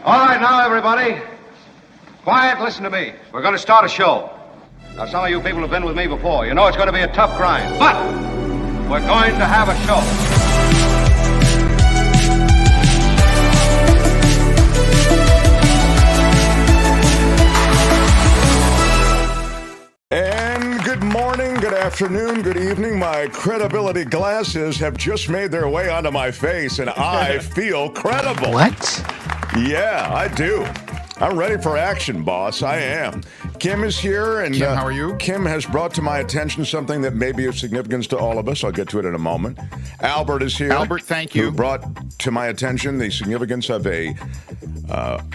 All right, now, everybody. Quiet, listen to me. We're going to start a show. Now, some of you people have been with me before. You know it's going to be a tough grind, but we're going to have a show. And good morning, good afternoon, good evening. My credibility glasses have just made their way onto my face, and I feel credible. What? Yeah, I do. I'm ready for action, boss. I am. Kim is here, and Kim, how are you? Kim has brought to my attention something that may be of significance to all of us. I'll get to it in a moment. Albert is here. Albert, thank you. Who brought to my attention the significance of a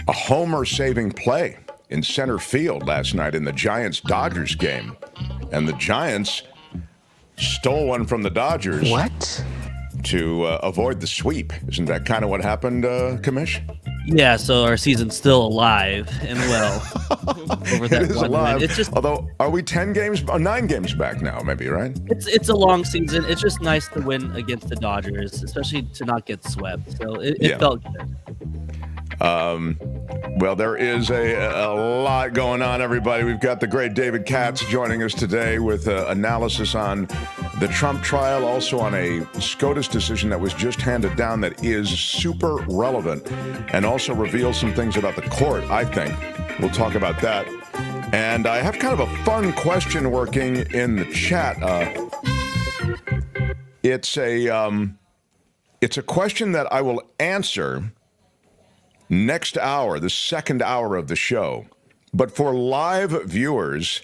homer-saving play in center field last night in the Giants-Dodgers game. And the Giants stole one from the Dodgers. What? To avoid the sweep. Isn't that kind of what happened, Commish? Yeah, so our season's still alive and well. Over that It is one alive. win. It's just, although, are we 10 games, 9 games back now, maybe, right? it's a long season. It's just nice to win against the Dodgers, especially to not get swept. So it felt good. Well, there is a lot going on, everybody. We've got the great David Katz joining us today with analysis on the Trump trial, also on a SCOTUS decision that was just handed down that is super relevant and also reveals some things about the court, I think. We'll talk about that. And I have kind of a fun question working in the chat. It's a question that I will answer next hour, the second hour of the show. But for live viewers,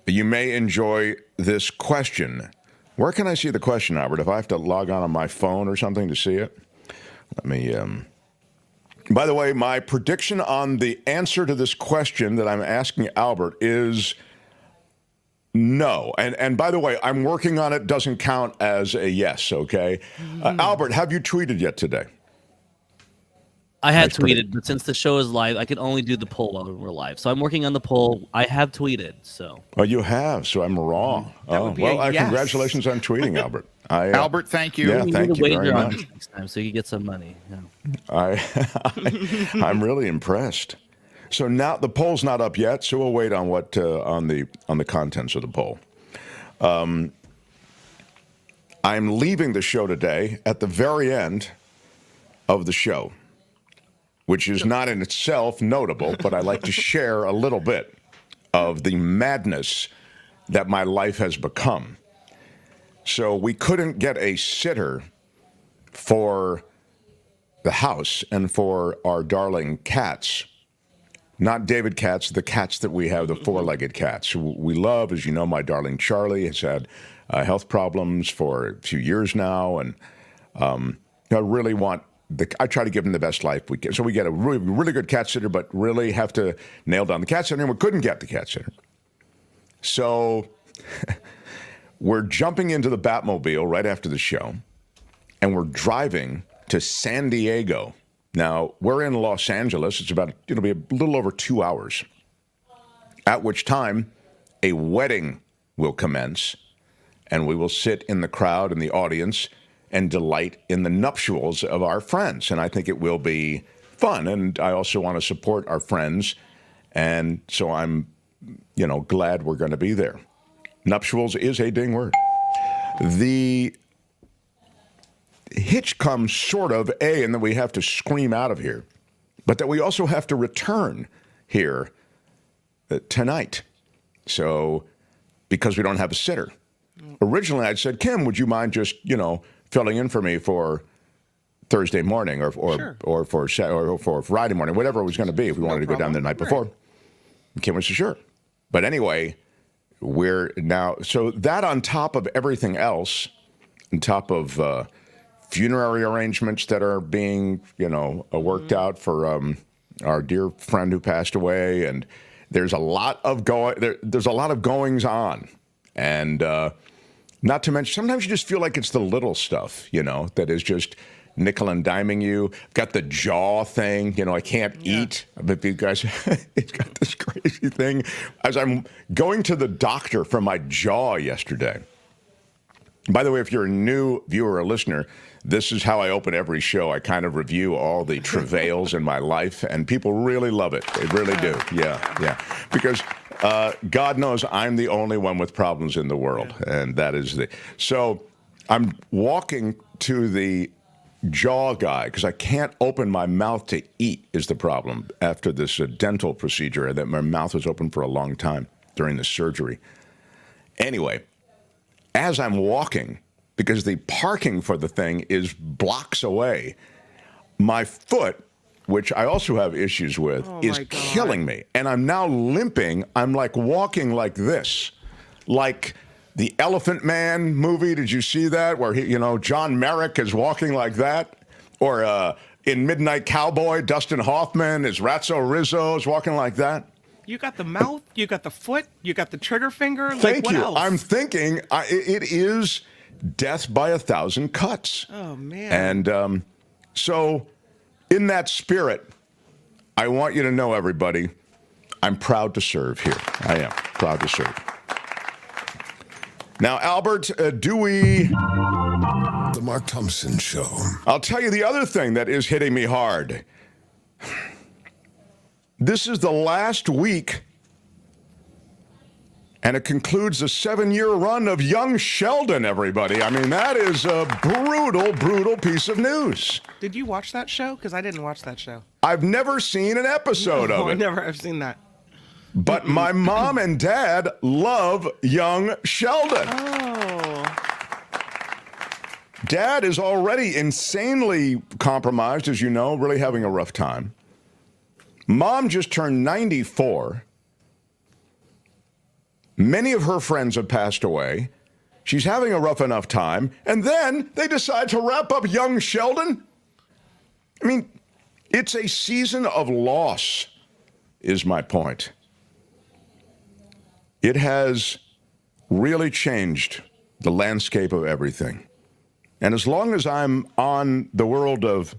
you may enjoy this question. Where can I see the question, Albert? If I have to log on my phone or something to see it? Let me, by the way, my prediction on the answer to this question that I'm asking Albert is no. And by the way, I'm working on it. Doesn't count as a yes, okay? Albert, have you tweeted yet today? I had tweeted, but since the show is live, I can only do the poll while we're live. So I'm working on the poll. I have tweeted, so. Oh, you have, so I'm wrong. Well, yes. Congratulations on tweeting, Albert. Albert, thank you. Yeah, thank you very much. Next time so you can get some money. Yeah. I'm really impressed. So now the poll's not up yet, so we'll wait on what on the contents of the poll. I'm leaving the show today at the very end of the show, which is not in itself notable, but I like to share a little bit of the madness that my life has become. So we couldn't get a sitter for the house and for our darling cats. Not David Katz, the cats that we have, the four-legged cats. Who we love. As you know, my darling Charlie has had health problems for a few years now, and I really want I try to give him the best life we can. So we get a really, really good cat sitter, but really have to nail down the cat sitter, and we couldn't get the cat sitter. So we're jumping into the Batmobile right after the show, and we're driving to San Diego. Now, we're in Los Angeles. It'll be a little over 2 hours, at which time a wedding will commence, and we will sit in the crowd in the audience and delight in the nuptials of our friends. And I think it will be fun. And I also want to support our friends. And so I'm, glad we're going to be there. Nuptials is a ding word. The hitch comes sort of, and then we have to scream out of here, but that we also have to return here tonight. So, because we don't have a sitter. Originally, I'd said, Kim, would you mind just, filling in for me for Thursday morning or for Friday morning, whatever it was going to be if we wanted to go down the night before. Kim was sure. But anyway, we're now, so that on top of everything else, on top of funerary arrangements that are being, worked out for our dear friend who passed away, and there's a lot of there's a lot of goings on. And not to mention, sometimes you just feel like it's the little stuff, that is just nickel and diming you. Got the jaw thing, I can't eat. But you guys, it's got this crazy thing. As I'm going to the doctor for my jaw yesterday. By the way, if you're a new viewer or listener, this is how I open every show. I kind of review all the travails in my life, and people really love it. They really do. Yeah. Because God knows I'm the only one with problems in the world, and that is the... So I'm walking to the jaw guy because I can't open my mouth to eat is the problem after this dental procedure that my mouth was open for a long time during the surgery. Anyway, as I'm walking, because the parking for the thing is blocks away, my foot, which I also have issues with, is killing me. And I'm now limping. I'm like walking like this, like the Elephant Man movie. Did you see that? Where John Merrick is walking like that? Or in Midnight Cowboy, Dustin Hoffman is Ratso Rizzo is walking like that. You got the mouth, you got the foot, you got the trigger finger. Thank what you. Else? I'm thinking it is death by 1,000 cuts. Oh, man. And so in that spirit, I want you to know, everybody, I'm proud to serve here. I am proud to serve. Now, Albert, do we... The Mark Thompson Show. I'll tell you the other thing that is hitting me hard. This is the last week, and it concludes the 7-year run of Young Sheldon, everybody. I mean, that is a brutal, brutal piece of news. Did you watch that show? Because I didn't watch that show. I've never seen an episode of it. I never have seen that. But my mom and dad love Young Sheldon. Oh. Dad is already insanely compromised, as you know, really having a rough time. Mom just turned 94. Many of her friends have passed away. She's having a rough enough time. And then they decide to wrap up Young Sheldon? I mean, it's a season of loss, is my point. It has really changed the landscape of everything. And as long as I'm on the world of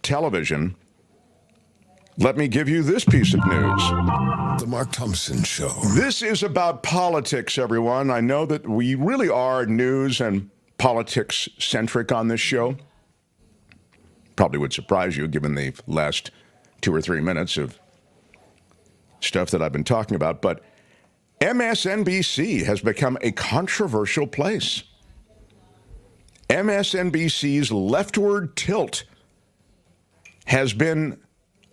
television, let me give you this piece of news. The Mark Thompson Show. This is about politics, everyone. I know that we really are news and politics-centric on this show. Probably would surprise you, given the last 2 or 3 minutes of stuff that I've been talking about. But MSNBC has become a controversial place. MSNBC's leftward tilt has been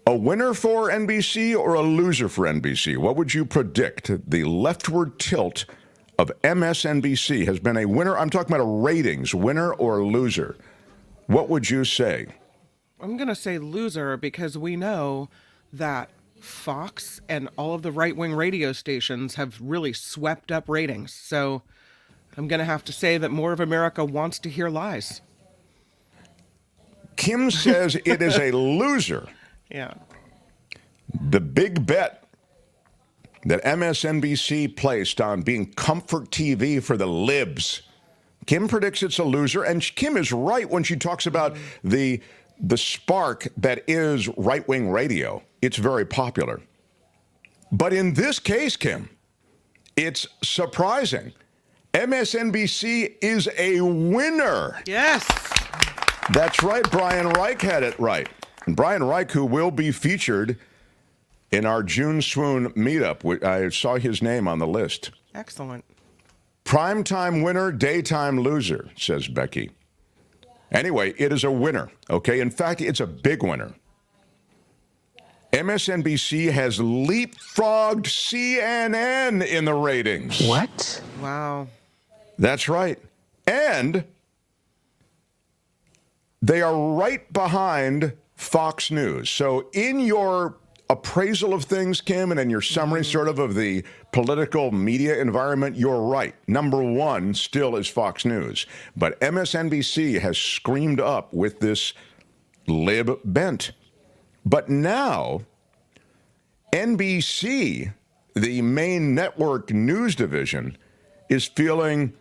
a winner for NBC or a loser for NBC? What would you predict? The leftward tilt of MSNBC has been a winner. I'm talking about a ratings, winner or loser. What would you say? I'm going to say loser because we know that Fox and all of the right-wing radio stations have really swept up ratings. So I'm going to have to say that more of America wants to hear lies. Kim says it is a loser. Yeah. The big bet that MSNBC placed on being comfort TV for the libs. Kim predicts it's a loser, and Kim is right when she talks about the spark that is right-wing radio. It's very popular. But in this case, Kim, it's surprising. MSNBC is a winner. Yes. That's right. Brian Reich had it right. And Brian Reich, who will be featured in our June Swoon meetup. I saw his name on the list. Excellent. Primetime winner, daytime loser, says Becky. Anyway, it is a winner, okay? In fact, it's a big winner. MSNBC has leapfrogged CNN in the ratings. What? Wow. That's right. And they are right behind Fox News. So in your appraisal of things, Kim, and in your summary sort of the political media environment, you're right. Number one still is Fox News. But MSNBC has screamed up with this lib bent. But now, NBC, the main network news division, is feeling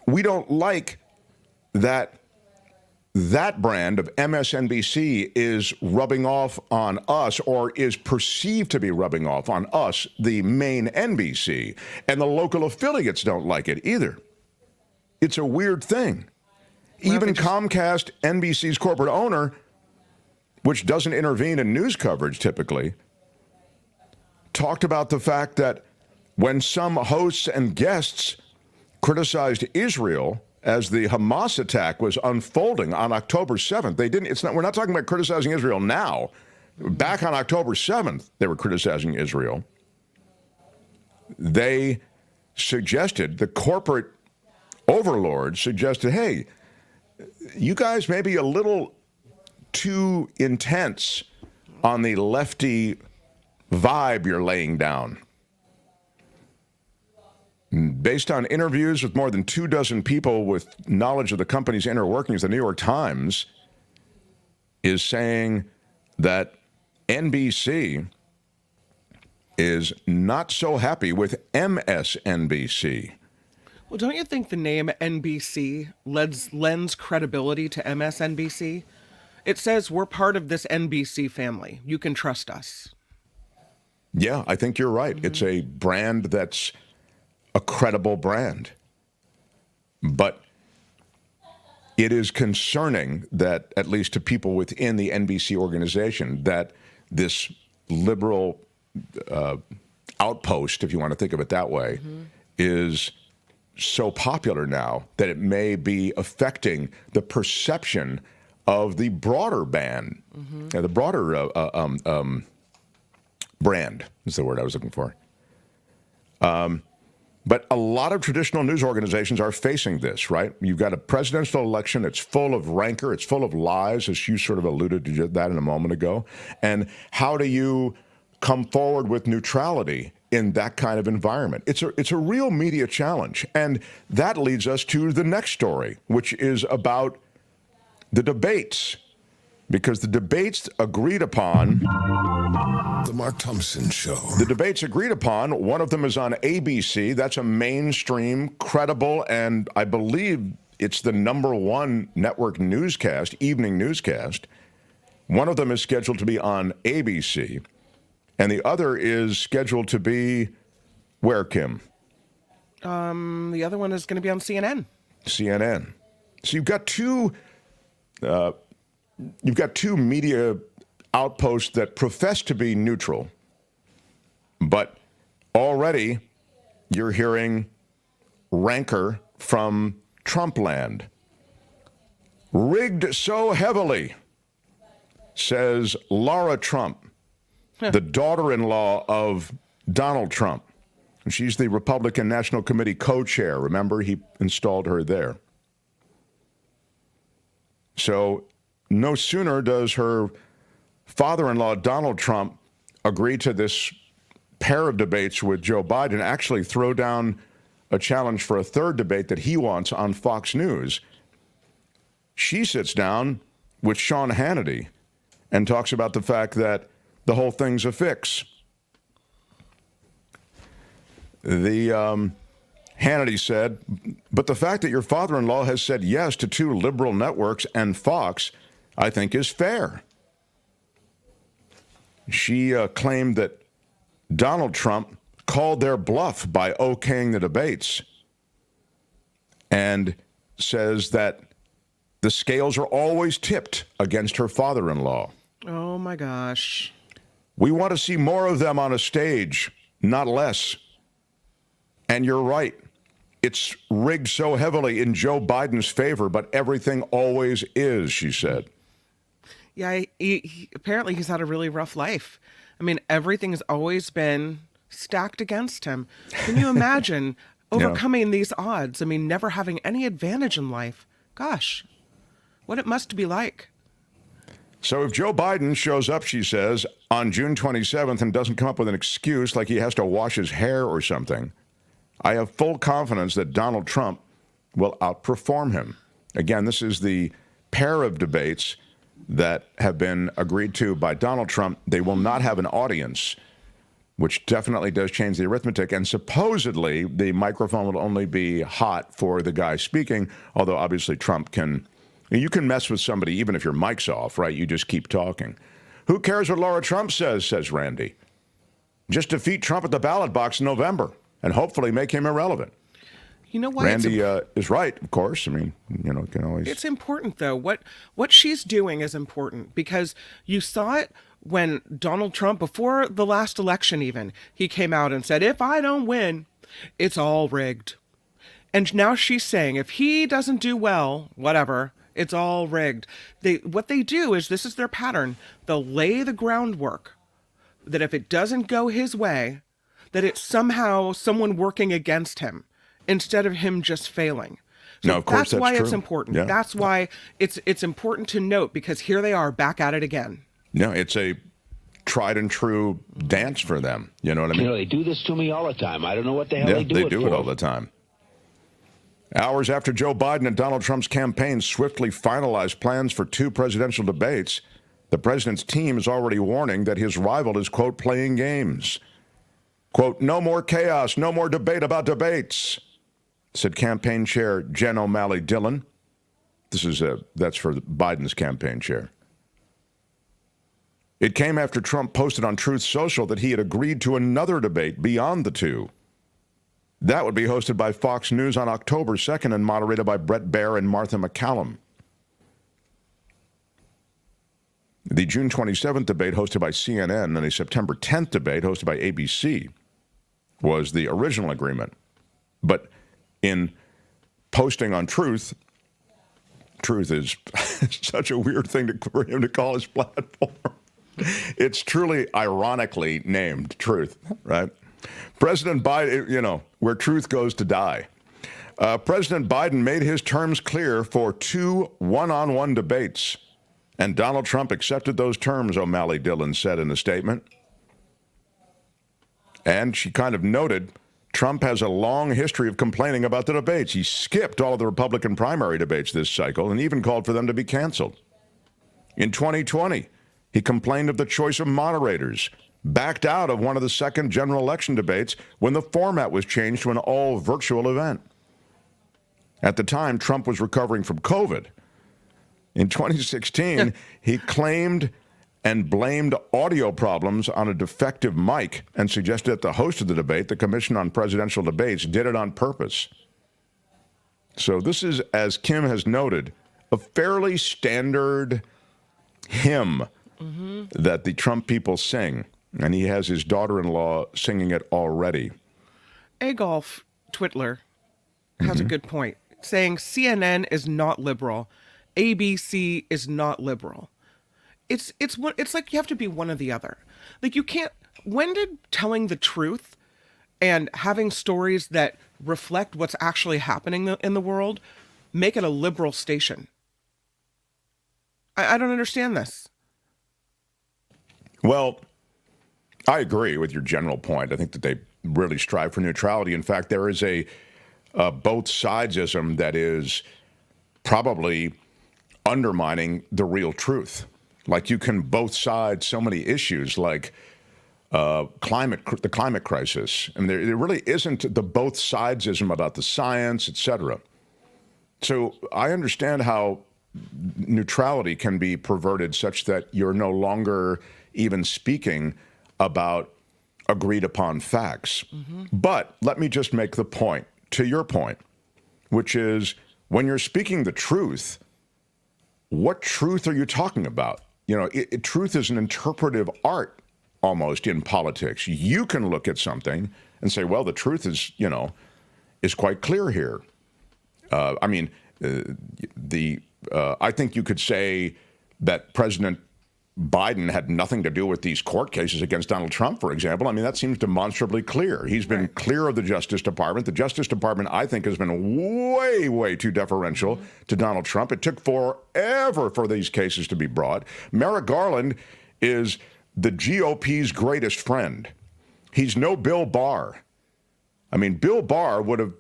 we don't like that brand of MSNBC is rubbing off on us, or is perceived to be rubbing off on us, the main NBC, and the local affiliates don't like it either. It's a weird thing. Even Comcast, NBC's corporate owner, which doesn't intervene in news coverage typically, talked about the fact that when some hosts and guests criticized Israel as the Hamas attack was unfolding on October 7th, we're not talking about criticizing Israel now. Back on October 7th, they were criticizing Israel. They suggested, the corporate overlords suggested, hey, you guys may be a little too intense on the lefty vibe you're laying down. Based on interviews with more than 24 people with knowledge of the company's inner workings, the New York Times is saying that NBC is not so happy with MSNBC. Well, don't you think the name NBC lends credibility to MSNBC? It says we're part of this NBC family. You can trust us. Yeah, I think you're right. Mm-hmm. It's a brand that's a credible brand. But it is concerning that, at least to people within the NBC organization, that this liberal outpost, if you want to think of it that way, is so popular now that it may be affecting the perception of the broader band, the broader brand is the word I was looking for. But a lot of traditional news organizations are facing this, right? You've got a presidential election. It's full of rancor. It's full of lies, as you sort of alluded to that in a moment ago. And how do you come forward with neutrality in that kind of environment? It's a real media challenge. And that leads us to the next story, which is about the debates. Because the debates agreed upon... The Mark Thompson Show. The debates agreed upon, one of them is on ABC. That's a mainstream, credible, and I believe it's the #1 network newscast, evening newscast. One of them is scheduled to be on ABC, and the other is scheduled to be where, Kim? The other one is going to be on CNN. CNN. So you've got two media outposts that profess to be neutral, but already you're hearing rancor from Trump land. Rigged so heavily, says Lara Trump, the daughter-in-law of Donald Trump. She's the Republican National Committee co-chair. Remember, he installed her there. So no sooner does her father-in-law, Donald Trump, agree to this pair of debates with Joe Biden, actually throw down a challenge for a third debate that he wants on Fox News. She sits down with Sean Hannity and talks about the fact that the whole thing's a fix. Hannity said, but the fact that your father-in-law has said yes to 2 liberal networks and Fox, I think is fair. She claimed that Donald Trump called their bluff by okaying the debates and says that the scales are always tipped against her father-in-law. Oh, my gosh. We want to see more of them on a stage, not less. And you're right. It's rigged so heavily in Joe Biden's favor, but everything always is, she said. Yeah, apparently he's had a really rough life. I mean, everything's always been stacked against him. Can you imagine overcoming these odds? I mean, never having any advantage in life. Gosh, what it must be like. So if Joe Biden shows up, she says, on June 27th and doesn't come up with an excuse like he has to wash his hair or something, I have full confidence that Donald Trump will outperform him. Again, this is the pair of debates that have been agreed to by Donald Trump. They will not have an audience, which definitely does change the arithmetic. And supposedly, the microphone will only be hot for the guy speaking, although obviously Trump can... You can mess with somebody even if your mic's off, right? You just keep talking. Who cares what Lara Trump says Randy. Just defeat Trump at the ballot box in November and hopefully make him irrelevant. You know why Randy is right, of course. I mean, can always. it's important though. What she's doing is important because you saw it when Donald Trump, before the last election even, he came out and said, if I don't win, it's all rigged. And now she's saying if he doesn't do well, whatever, it's all rigged. What they do is, this is their pattern. They'll lay the groundwork that if it doesn't go his way, that it's somehow someone working against him instead of him just failing. So no, of course, that's why true. it's important. Yeah. That's why it's important to note, because here they are back at it again. No, it's a tried and true dance for them. You know what I mean? They do this to me all the time. I don't know what the hell Yeah, they do it for. all the time. Hours after Joe Biden and Donald Trump's campaigns swiftly finalized plans for 2 presidential debates, the president's team is already warning that his rival is, quote, playing games. Quote, no more chaos, no more debate about debates, said campaign chair Jen O'Malley Dillon. That's for Biden's campaign chair. It came after Trump posted on Truth Social that he had agreed to another debate beyond the 2. That would be hosted by Fox News on October 2nd and moderated by Brett Baier and Martha McCallum. The June 27th debate hosted by CNN and a September 10th debate hosted by ABC was the original agreement. But in posting on Truth is such a weird thing for him to call his platform. It's truly ironically named Truth, right? President Biden, where truth goes to die. President Biden made his terms clear for 2 one-on-one debates, and Donald Trump accepted those terms, O'Malley Dillon said in a statement. And she kind of noted Trump has a long history of complaining about the debates. He skipped all of the Republican primary debates this cycle and even called for them to be canceled. In 2020, he complained of the choice of moderators, backed out of one of the second general election debates when the format was changed to an all-virtual event. At the time, Trump was recovering from COVID. In 2016, he claimed and blamed audio problems on a defective mic and suggested that the host of the debate, the Commission on Presidential Debates, did it on purpose. So this is, as Kim has noted, a fairly standard hymn that the Trump people sing. And he has his daughter-in-law singing it already. Agolf Twitler has a good point, saying CNN is not liberal, ABC is not liberal. It's like you have to be one or the other. Like you can't. When did telling the truth and having stories that reflect what's actually happening in the world make it a liberal station? I don't understand this. Well, I agree with your general point. I think that they really strive for neutrality. In fact, there is a both sidesism that is probably undermining the real truth. Like you can both side so many issues like the climate crisis. And there really isn't the both sidesism about the science, et cetera. So I understand how neutrality can be perverted such that you're no longer even speaking about agreed upon facts. But let me just make the point, to your point, which is when you're speaking the truth, what truth are you talking about? Truth is an interpretive art almost in politics. You can look at something and say, well, the truth is quite clear here. I think you could say that President Biden had nothing to do with these court cases against Donald Trump, for example. I mean, that seems demonstrably clear. He's been clear of the Justice Department. The Justice Department, I think, has been way, way too deferential to Donald Trump. It took forever for these cases to be brought. Merrick Garland is the GOP's greatest friend. He's no Bill Barr. I mean, Bill Barr would have,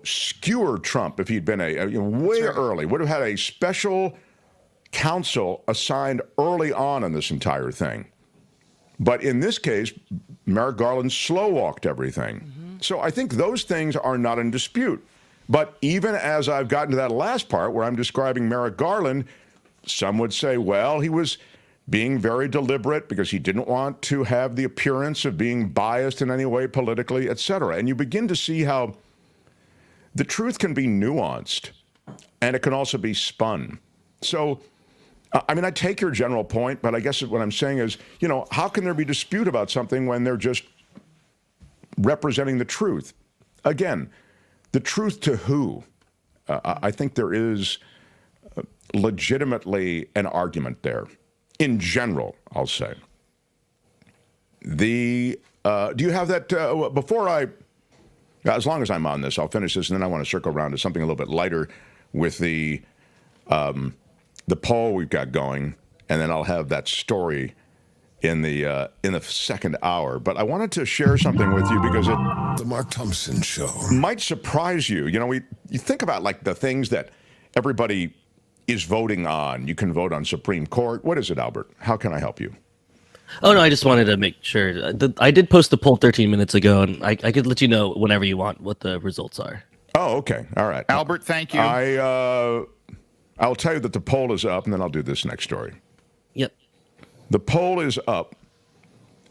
skewered Trump if he'd been way early, would have had a special counsel assigned early on in this entire thing. But in this case, Merrick Garland slow-walked everything. So I think those things are not in dispute. But even as I've gotten to that last part where I'm describing Merrick Garland, some would say, well, he was being very deliberate because he didn't want to have the appearance of being biased in any way politically, et cetera. And you begin to see how the truth can be nuanced, and it can also be spun. So, I mean, I take your general point, but I guess what I'm saying is, how can there be dispute about something when they're just representing the truth? Again, the truth to who? I think there is legitimately an argument there. In general, I'll say. Do you have that, as long as I'm on this, I'll finish this, and then I want to circle around to something a little bit lighter with the poll we've got going, and then I'll have that story in the second hour. But I wanted to share something with you because it The Mark Thompson Show might surprise you. You think about like the things that everybody is voting on. You can vote on Supreme Court. What is it, Albert? How can I help you? Oh, no, I just wanted to make sure. I did post the poll 13 minutes ago, and I could let you know whenever you want what the results are. Oh, okay. All right. Albert, thank you. I'll tell you that the poll is up, and then I'll do this next story. Yep. The poll is up.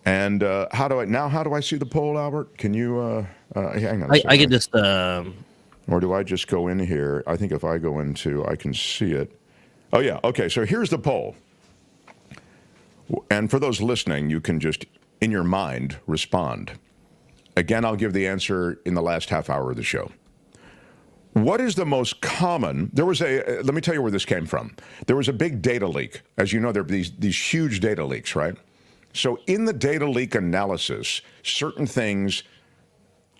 And how do I see the poll, Albert? Can you hang on a second. I could just... Or do I just go in here? I think if I go into, I can see it. Oh, yeah. Okay, so here's the poll. And for those listening, you can just, in your mind, respond. Again, I'll give the answer in the last half hour of the show. What is the most common? Let me tell you where this came from. There was a big data leak. As you know, there are these huge data leaks, right? So in the data leak analysis, certain things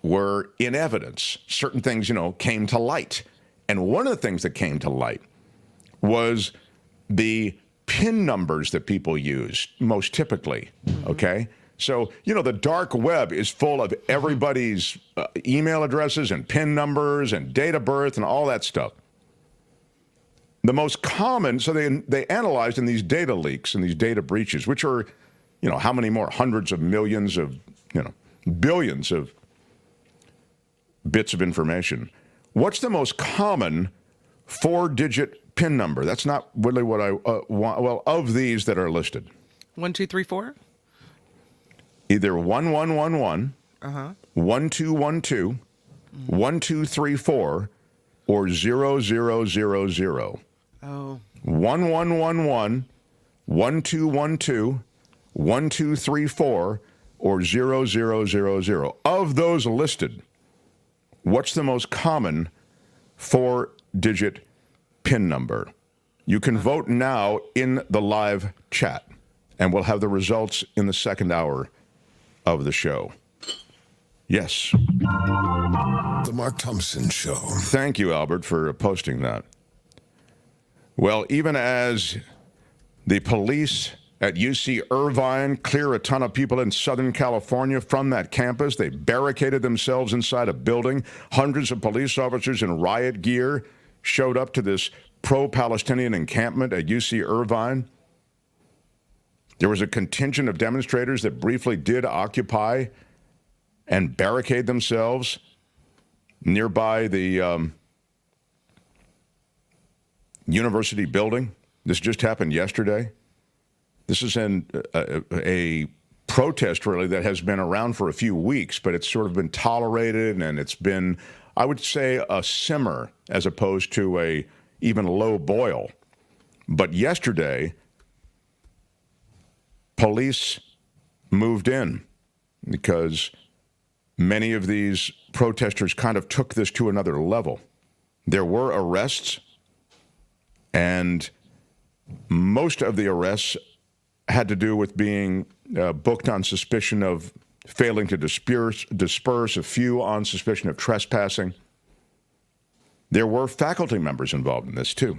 were in evidence. Certain things, came to light. And one of the things that came to light was the PIN numbers that people use most typically, okay? So, the dark web is full of everybody's email addresses and PIN numbers and date of birth and all that stuff. The most common, so they analyzed in these data leaks and these data breaches, which are, how many more? Hundreds of millions of, billions of bits of information. What's the most common 4-digit PIN number? That's not really what I want. Well, of these that are listed. 1, 2, 3, 4. Either 1111, 1212, 1234, or 0000. Oh. 1111, 1212, 1234, or 0000. Of those listed, what's the most common 4-digit PIN number? You can vote now in the live chat, and we'll have the results in the second hour of the show. Yes. The Mark Thompson Show. Thank you, Albert, for posting that. Well, even as the police at UC Irvine clear a ton of people in Southern California from that campus, they barricaded themselves inside a building. Hundreds of police officers in riot gear showed up to this pro-Palestinian encampment at UC Irvine. There was a contingent of demonstrators that briefly did occupy and barricade themselves nearby the university building. This just happened yesterday. This is in a protest, really, that has been around for a few weeks, but it's sort of been tolerated, and it's been, I would say, a simmer as opposed to a even low boil. But yesterday, police moved in because many of these protesters kind of took this to another level. There were arrests, and most of the arrests had to do with being booked on suspicion of failing to disperse, a few on suspicion of trespassing. There were faculty members involved in this, too.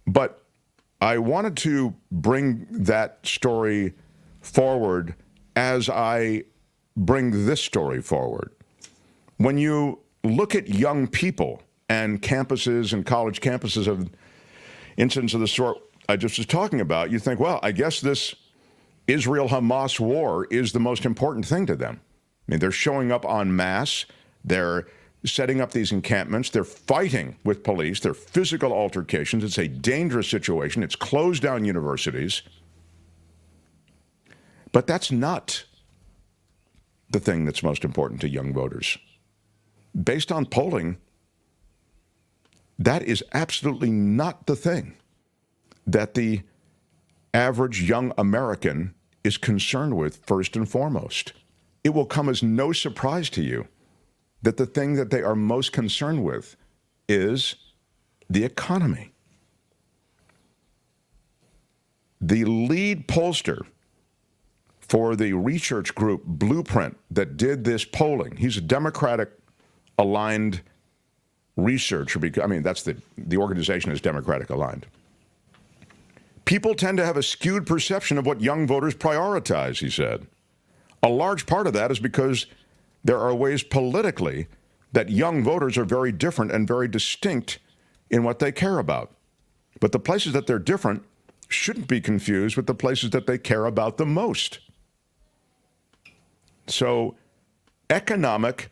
But I wanted to bring that story forward as I bring this story forward. When you look at young people and campuses and college campuses of incidents of the sort I just was talking about, you think, well, I guess this Israel-Hamas war is the most important thing to them. I mean, they're showing up en masse. They're setting up these encampments. They're fighting with police. They're physical altercations. It's a dangerous situation. It's closed down universities. But that's not the thing that's most important to young voters. based on polling, that is absolutely not the thing that the average young American is concerned with first and foremost. It will come as no surprise to you that the thing that they are most concerned with is the economy. The lead pollster for the research group Blueprint that did this polling, he's a Democratic-aligned researcher. I mean, that's the organization is Democratic-aligned. People tend to have a skewed perception of what young voters prioritize, he said. A large part of that is because there are ways politically that young voters are very different and very distinct in what they care about. But the places that they're different shouldn't be confused with the places that they care about the most. So economic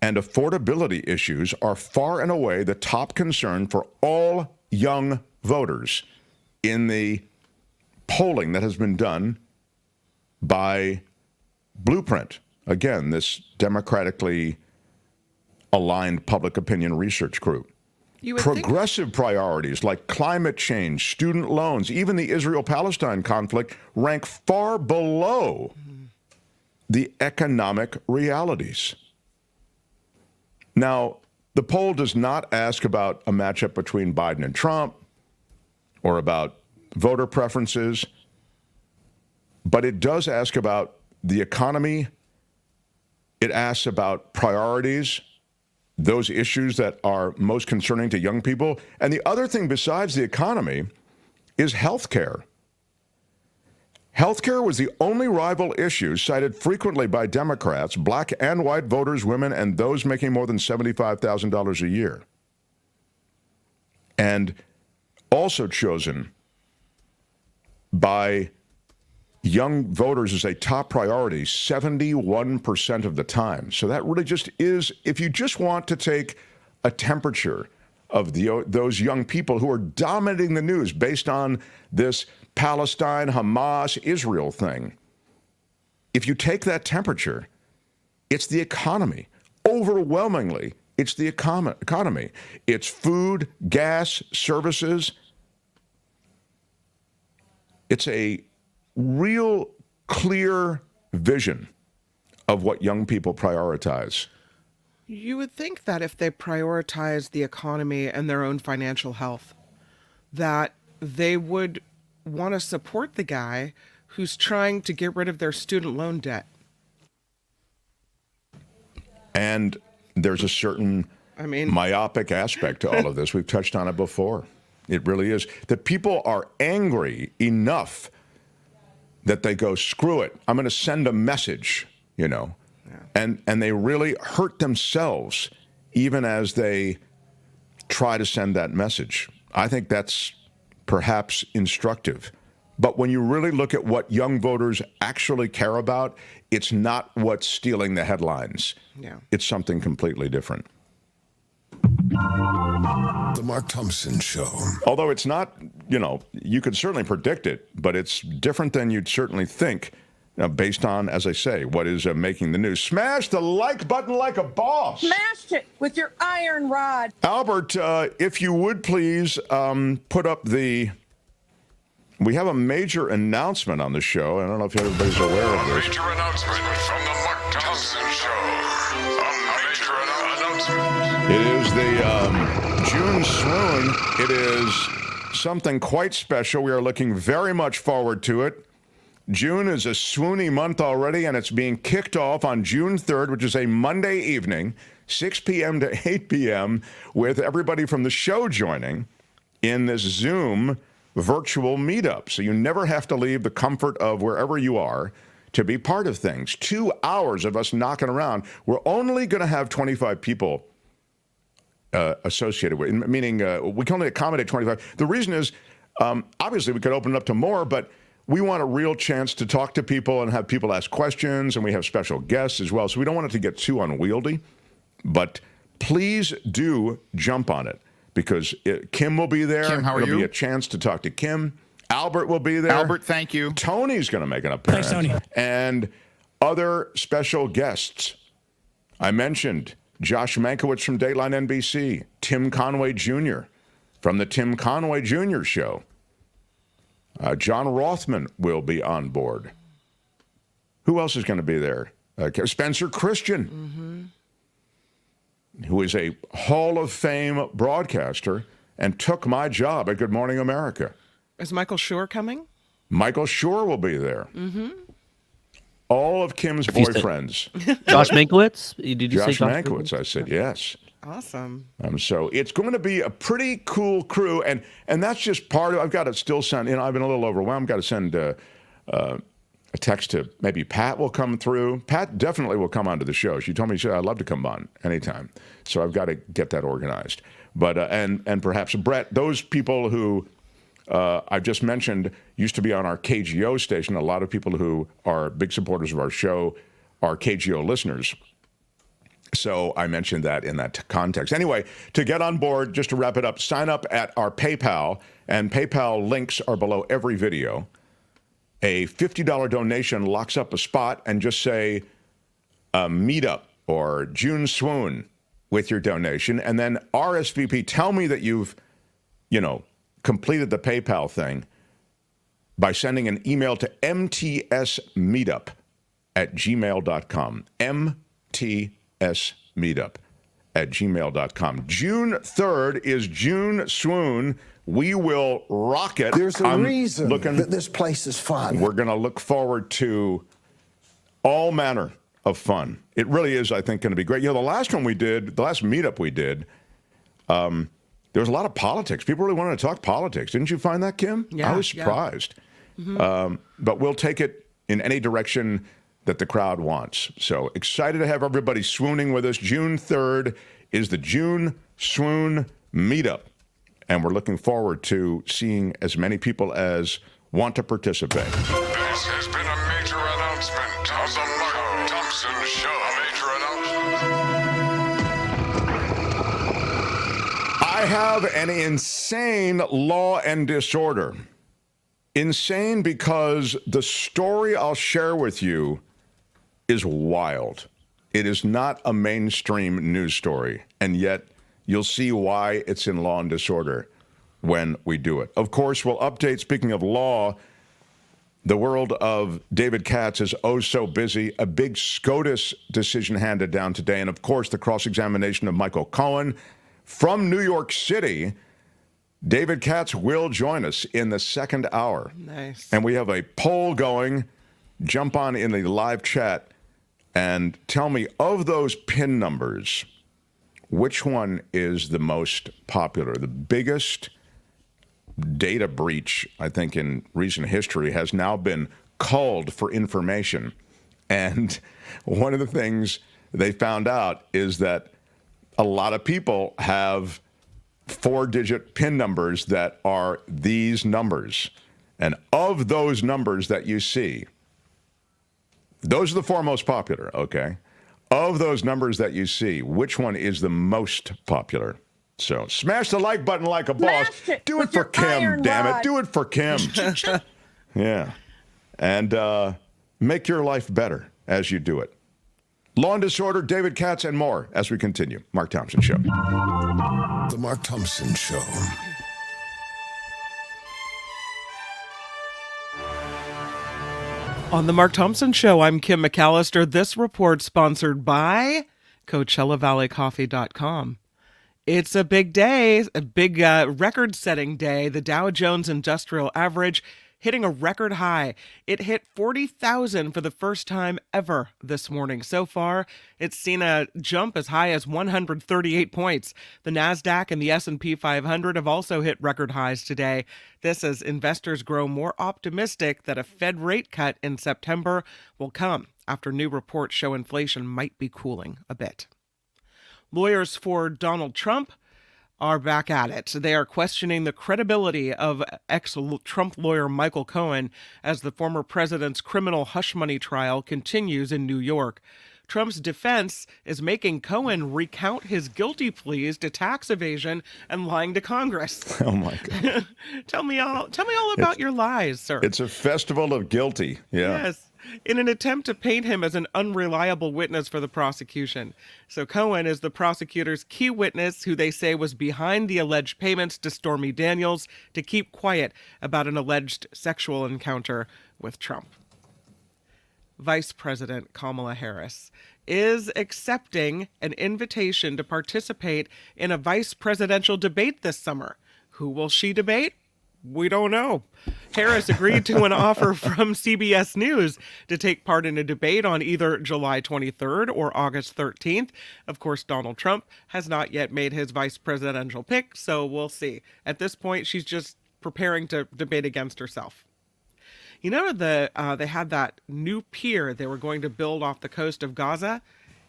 and affordability issues are far and away the top concern for all young voters in the polling that has been done by Blueprint. Again, this democratically aligned public opinion research group. Progressive priorities like climate change, student loans, even the Israel-Palestine conflict rank far below the economic realities. Now, the poll does not ask about a matchup between Biden and Trump or about voter preferences, but it does ask about the economy. It asks about priorities, those issues that are most concerning to young people. And the other thing besides the economy is health care. Health care was the only rival issue cited frequently by Democrats, black and white voters, women, and those making more than $75,000 a year. And also chosen by young voters as a top priority 71% of the time. So that really just is, if you just want to take a temperature of those young people who are dominating the news based on this Palestine, Hamas, Israel thing, if you take that temperature, it's the economy. Overwhelmingly, it's the economy. It's food, gas, services. It's a real clear vision of what young people prioritize. You would think that if they prioritize the economy and their own financial health, that they would want to support the guy who's trying to get rid of their student loan debt. And there's a certain myopic aspect to all of this. We've touched on it before. It really is. That people are angry enough that they go, screw it, I'm going to send a message, you know. Yeah. And they really hurt themselves even as they try to send that message. I think that's perhaps instructive. But when you really look at what young voters actually care about, it's not what's stealing the headlines. Yeah. It's something completely different. The Mark Thompson Show. Although it's not, you know, you could certainly predict it, but it's different than you'd certainly think, based on, as I say, what is making the news. Smash the like button like a boss. Smashed it with your iron rod. Albert, if you would please put up the... We have a major announcement on the show. I don't know if everybody's aware of this. A major announcement from the Mark Thompson Show. A major announcement. It is the June Swoon. It is something quite special. We are looking very much forward to it. June is a swoony month already, and it's being kicked off on June 3rd, which is a Monday evening, 6 p.m. to 8 p.m., with everybody from the show joining in this Zoom virtual meetup. So you never have to leave the comfort of wherever you are to be part of things. 2 hours of us knocking around. We're only going to have 25 people associated with, meaning we can only accommodate 25. The reason is, obviously we could open it up to more, but we want a real chance to talk to people and have people ask questions, and we have special guests as well. So we don't want it to get too unwieldy, but please do jump on it, because Kim will be there. Kim, how are you? It'll be a chance to talk to Kim. Albert will be there. Albert, thank you. Tony's going to make an appearance. Thanks, Tony. And other special guests. I mentioned Josh Mankiewicz from Dateline NBC, Tim Conway Jr. from the Tim Conway Jr. Show. John Rothman will be on board. Who else is going to be there? Spencer Christian, who is a Hall of Fame broadcaster and took my job at Good Morning America. Is Michael Schur coming? Michael Schur will be there. All of Kim's boyfriends. Josh Mankiewicz? Did you say Josh Mankiewicz? I said yes. Awesome. So it's going to be a pretty cool crew, and that's just part of. I've got to still send. I've been a little overwhelmed. Got to send a text to maybe Pat will come through. Pat definitely will come onto the show. She told me I'd love to come on anytime. So I've got to get that organized. But and perhaps Brett, those people who I've just mentioned used to be on our KGO station. A lot of people who are big supporters of our show are KGO listeners. So I mentioned that in that context. Anyway, to get on board, just to wrap it up, sign up at our PayPal, and PayPal links are below every video. A $50 donation locks up a spot, and just say meetup or June Swoon with your donation, and then RSVP. Tell me that you've, completed the PayPal thing by sending an email to mtsmeetup@gmail.com. mtsmeetup@gmail.com. June 3rd is June Swoon. We will rock it. There's a reason that this place is fun. We're going to look forward to all manner of fun. It really is, I think, going to be great. The last meetup we did, there was a lot of politics. People really wanted to talk politics. Didn't you find that, Kim? Yeah, I was surprised. But we'll take it in any direction that the crowd wants. So excited to have everybody swooning with us. June 3rd is the June Swoon Meetup. And we're looking forward to seeing as many people as want to participate. This has been a major announcement of the Mark Thompson Show. A major announcement. I have an insane law and disorder. Insane because the story I'll share with you is wild. It is not a mainstream news story, and yet you'll see why it's in law and disorder when we do it. Of course, we'll update, speaking of law, the world of David Katz is oh so busy. A big SCOTUS decision handed down today, and of course, the cross-examination of Michael Cohen. From New York City, David Katz will join us in the second hour. Nice. And we have a poll going. Jump on in the live chat and tell me, of those PIN numbers, which one is the most popular? The biggest data breach, I think, in recent history has now been culled for information. And one of the things they found out is that a lot of people have 4-digit PIN numbers that are these numbers. And of those numbers that you see, those are the 4 most popular, okay? Of those numbers that you see, which one is the most popular? So smash the like button like a boss. Do it for Kim, damn it. Do it for Kim. Yeah. And make your life better as you do it. Law and Disorder, David Katz, and more as we continue. Mark Thompson Show. The Mark Thompson Show. On the Mark Thompson Show, I'm Kim McAllister. This report sponsored by CoachellaValleyCoffee.com. It's a big day, a big record-setting day. The Dow Jones Industrial Average hitting a record high. It hit 40,000 for the first time ever this morning. So far, it's seen a jump as high as 138 points. The NASDAQ and the S&P 500 have also hit record highs today. This as investors grow more optimistic that a Fed rate cut in September will come after new reports show inflation might be cooling a bit. Lawyers for Donald Trump are back at it. They are questioning the credibility of ex-Trump lawyer Michael Cohen as the former president's criminal hush money trial continues in New York. Trump's defense is making Cohen recount his guilty pleas to tax evasion and lying to Congress. Oh my God! Tell me all about your lies, sir. It's a festival of guilty. Yeah. Yes, in an attempt to paint him as an unreliable witness for the prosecution. So Cohen is the prosecutor's key witness who they say was behind the alleged payments to Stormy Daniels to keep quiet about an alleged sexual encounter with Trump. Vice President Kamala Harris is accepting an invitation to participate in a vice presidential debate this summer. Who will she debate? We don't know. Harris agreed to an offer from CBS News to take part in a debate on either July 23rd or August 13th. Of course, Donald Trump has not yet made his vice presidential pick, so we'll see. At this point, she's just preparing to debate against herself. You know, they had that new pier they were going to build off the coast of Gaza?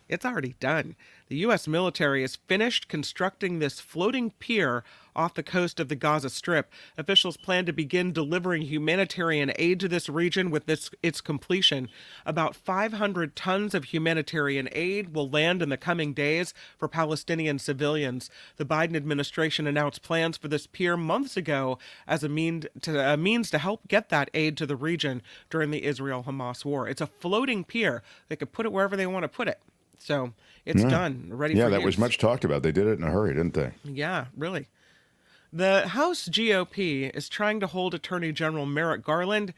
It's already done. The U.S. military has finished constructing this floating pier off the coast of the Gaza Strip. Officials plan to begin delivering humanitarian aid to this region with its completion. About 500 tons of humanitarian aid will land in the coming days for Palestinian civilians. The Biden administration announced plans for this pier months ago as a means to help get that aid to the region during the Israel-Hamas war. It's a floating pier. They could put it wherever they want to put it. So it's done, ready for use. Yeah, that was much talked about. They did it in a hurry, didn't they? Yeah, really. The House GOP is trying to hold Attorney General Merrick Garland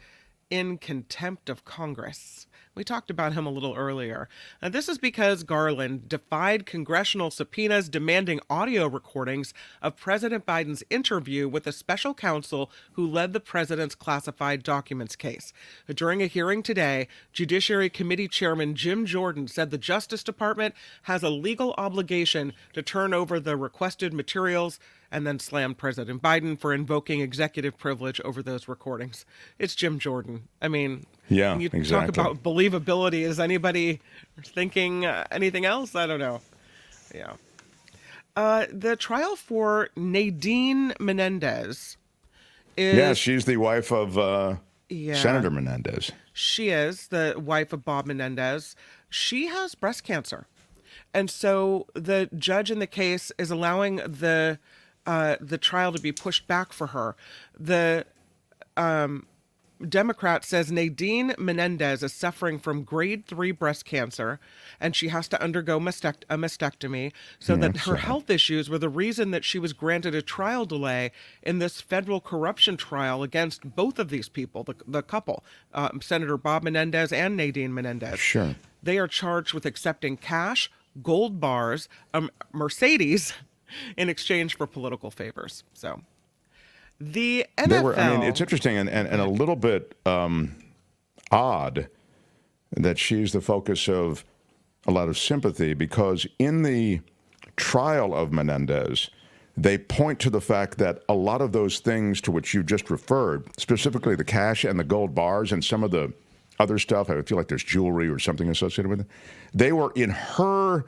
in contempt of Congress. We talked about him a little earlier. And this is because Garland defied congressional subpoenas demanding audio recordings of President Biden's interview with a special counsel who led the president's classified documents case. During a hearing today, Judiciary Committee Chairman Jim Jordan said the Justice Department has a legal obligation to turn over the requested materials, and then slammed President Biden for invoking executive privilege over those recordings. It's Jim Jordan. I mean, yeah, when you exactly. talk about believability, is anybody thinking anything else? I don't know. Yeah. The trial for Nadine Menendez is... Yeah, she's the wife of Senator Menendez. She is the wife of Bob Menendez. She has breast cancer. And so the judge in the case is allowing the trial to be pushed back for her. The Democrat says Nadine Menendez is suffering from grade 3 breast cancer, and she has to undergo a mastectomy, so that her health issues were the reason that she was granted a trial delay in this federal corruption trial against both of these people, the couple, Senator Bob Menendez and Nadine Menendez. Sure. They are charged with accepting cash, gold bars, Mercedes, in exchange for political favors. So the NFL... it's interesting and a little bit odd that she's the focus of a lot of sympathy, because in the trial of Menendez, they point to the fact that a lot of those things to which you just referred, specifically the cash and the gold bars and some of the other stuff, I feel like there's jewelry or something associated with it, they were in her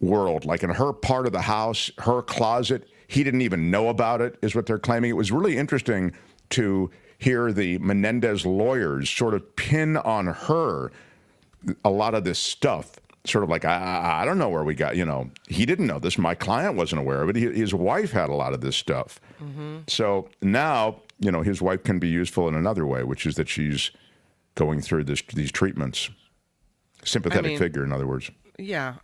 world, like in her part of the house, her closet. He didn't even know about it, is what they're claiming. It was really interesting to hear the Menendez lawyers sort of pin on her a lot of this stuff, sort of like, I don't know where we got, he didn't know this. My client wasn't aware of it. His wife had a lot of this stuff. Mm-hmm. So now, his wife can be useful in another way, which is that she's going through these treatments. Sympathetic figure, in other words. Yeah,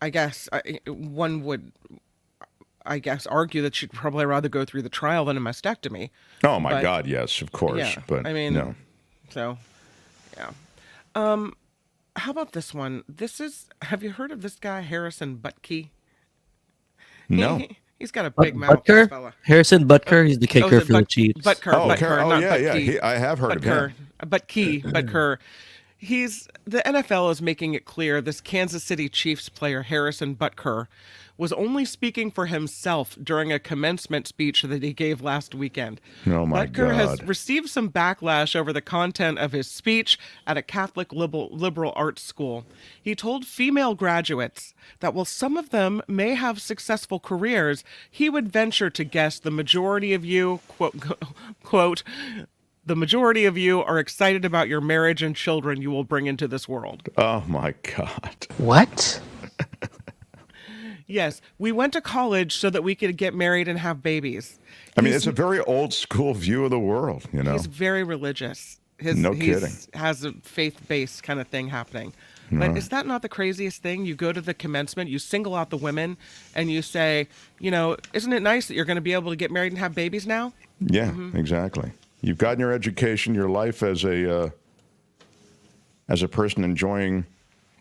I guess one would, argue that she'd probably rather go through the trial than a mastectomy. Oh, my God, yes, of course. Yeah, but no. So, yeah. How about this one? Have you heard of this guy, Harrison Butker? No. He's got a big mouth, this fella. Harrison Butker, he's the kicker for the Chiefs. Butker, I have heard of him. Butker. The NFL is making it clear this Kansas City Chiefs player, Harrison Butker, was only speaking for himself during a commencement speech that he gave last weekend. Oh, my Butker God. has received some backlash over the content of his speech at a Catholic liberal arts school. He told female graduates that while some of them may have successful careers, he would venture to guess the majority of you, quote, the majority of you are excited about your marriage and children you will bring into this world. Oh, my God. What? Yes, we went to college so that we could get married and have babies. I mean, it's a very old school view of the world, you know? He's very religious. No kidding. Has a faith-based kind of thing happening. But is that not the craziest thing? You go to the commencement, you single out the women, and you say, you know, isn't it nice that you're going to be able to get married and have babies now? Yeah, exactly. You've gotten your education, your life as a person enjoying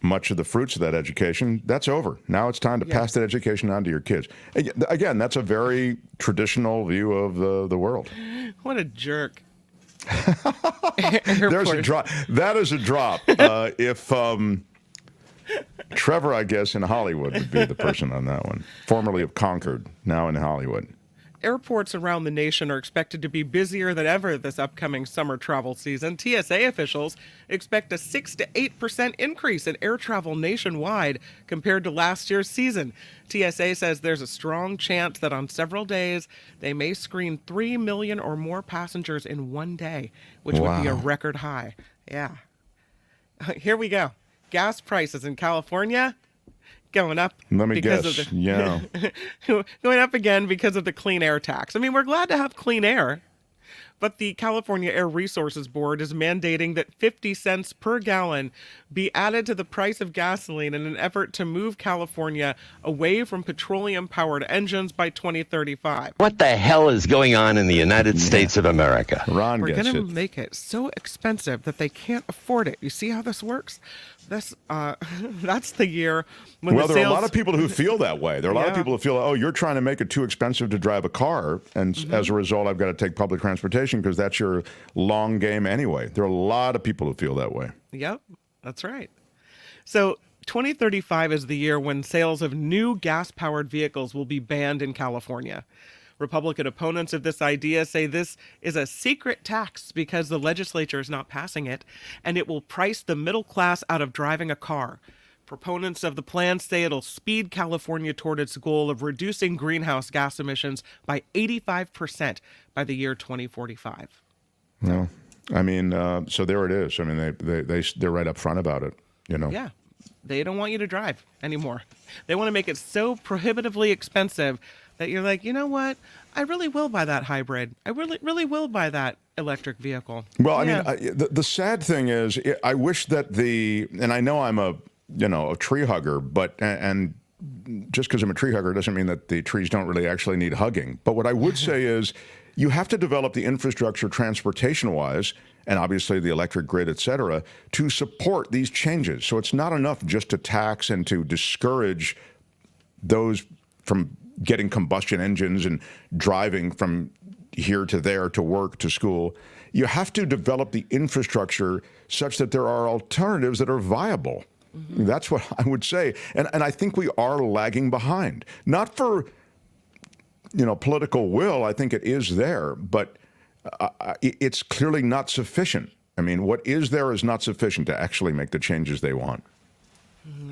much of the fruits of that education. That's over. Now it's time to pass that education on to your kids. Again, that's a very traditional view of the world. What a jerk. There's a drop. That is a drop. If Trevor, I guess, in Hollywood would be the person on that one. Formerly of Concord, now in Hollywood. Airports around the nation are expected to be busier than ever this upcoming summer travel season. TSA officials expect a 6 to 8% increase in air travel nationwide compared to last year's season. TSA says there's a strong chance that on several days they may screen 3 million or more passengers in one day, which would be a record high. Yeah. Here we go. Gas prices in California going up. Let me because guess. Of the, yeah. going up again because of the clean air tax. I mean, we're glad to have clean air, but the California Air Resources Board is mandating that 50 cents per gallon be added to the price of gasoline in an effort to move California away from petroleum-powered engines by 2035. What the hell is going on in the United States of America? Ron We're gets going to it. make it so expensive that they can't afford it. You see how this works? That's the year when Well, the there are sales... a lot of people who feel that way. There are a lot of people who feel, oh, you're trying to make it too expensive to drive a car, and as a result, I've got to take public transportation because that's your long game anyway. There are a lot of people who feel that way. Yep, that's right. So 2035 is the year when sales of new gas-powered vehicles will be banned in California. Republican opponents of this idea say this is a secret tax because the legislature is not passing it, and it will price the middle class out of driving a car. Proponents of the plan say it'll speed California toward its goal of reducing greenhouse gas emissions by 85% by the year 2045. Well, I mean, so there it is. I mean, they're right up front about it, you know. Yeah, they don't want you to drive anymore. They want to make it so prohibitively expensive that you're like, you know what? I really will buy that hybrid. I really will buy that electric vehicle. Well, I mean, the sad thing is, I wish that and I know I'm a tree hugger, but, and just because I'm a tree hugger doesn't mean that the trees don't really actually need hugging. But what I would say is you have to develop the infrastructure transportation-wise, and obviously the electric grid, et cetera, to support these changes. So it's not enough just to tax and to discourage those from getting combustion engines and driving from here to there to work to school. You have to develop the infrastructure such that there are alternatives that are viable. That's what I would say. And I think we are lagging behind. Not for, political will. I think it is there, but it's clearly not sufficient. I mean, what is there is not sufficient to actually make the changes they want.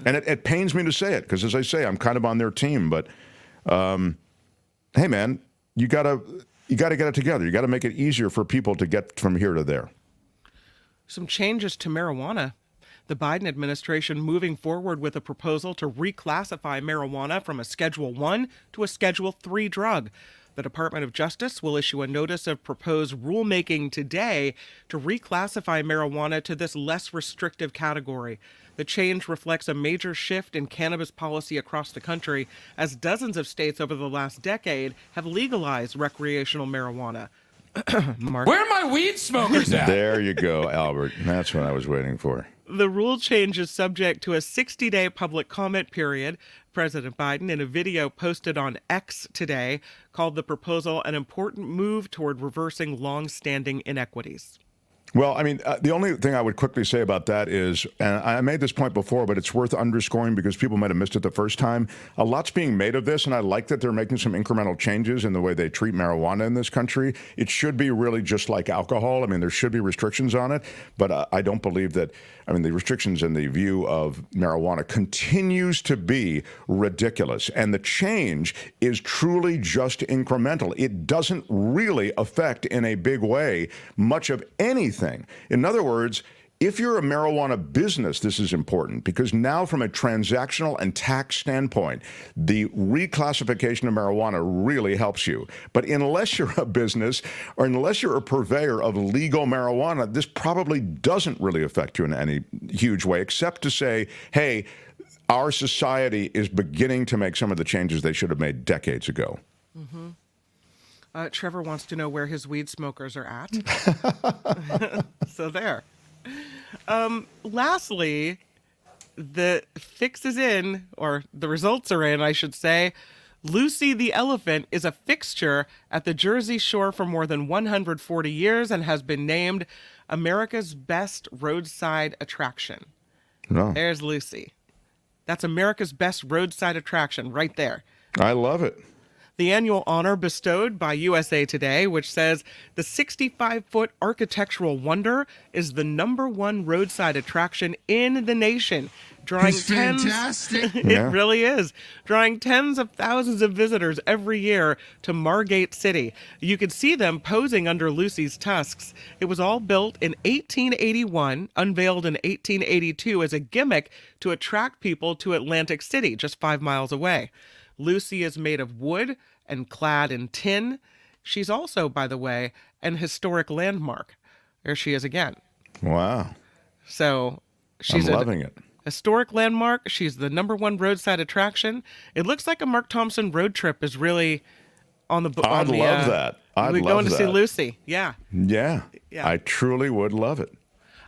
And it pains me to say it, because as I say, I'm kind of on their team, but hey, man, you gotta get it together. You got to make it easier for people to get from here to there. Some changes to marijuana. The Biden administration moving forward with a proposal to reclassify marijuana from a Schedule 1 to a Schedule 3 drug. The Department of Justice will issue a notice of proposed rulemaking today to reclassify marijuana to this less restrictive category. The change reflects a major shift in cannabis policy across the country, as dozens of states over the last decade have legalized recreational marijuana. Mark? Where are my weed smokers at? There you go, Albert. That's what I was waiting for. The rule change is subject to a 60-day public comment period. President Biden, in a video posted on X today, called the proposal an important move toward reversing long-standing inequities. Well, I mean, the only thing I would quickly say about that is, and I made this point before, but it's worth underscoring because people might have missed it the first time. A lot's being made of this, and I like that they're making some incremental changes in the way they treat marijuana in this country. It should be really just like alcohol. I mean, there should be restrictions on it, but I don't believe that. I mean, the restrictions in the view of marijuana continues to be ridiculous, and the change is truly just incremental. It doesn't really affect in a big way much of anything. In other words, if you're a marijuana business, this is important because now from a transactional and tax standpoint, the reclassification of marijuana really helps you. But unless you're a business or unless you're a purveyor of legal marijuana, this probably doesn't really affect you in any huge way, except to say, hey, our society is beginning to make some of the changes they should have made decades ago. Mm-hmm. Trevor wants to know where his weed smokers are at. So there. Lastly, the fix is in, or the results are in, I should say. Lucy the elephant is a fixture at the Jersey Shore for more than 140 years and has been named America's best roadside attraction. No. There's Lucy. That's America's best roadside attraction right there. I love it. The annual honor bestowed by USA Today, which says the 65-foot architectural wonder is the #1 roadside attraction in the nation, drawing fantastic. It really is, drawing tens of thousands of visitors every year to Margate City. You can see them posing under Lucy's tusks. It was all built in 1881, unveiled in 1882 as a gimmick to attract people to Atlantic City, just 5 miles away. Lucy is made of wood and clad in tin. She's also, by the way, an historic landmark. There she is again. Wow. So she's I'm loving it. Historic landmark. She's the #1 roadside attraction. It looks like a Mark Thompson road trip is really on the. I'd love that. I'd love going to that. see Lucy. Yeah. Yeah. Yeah. I truly would love it.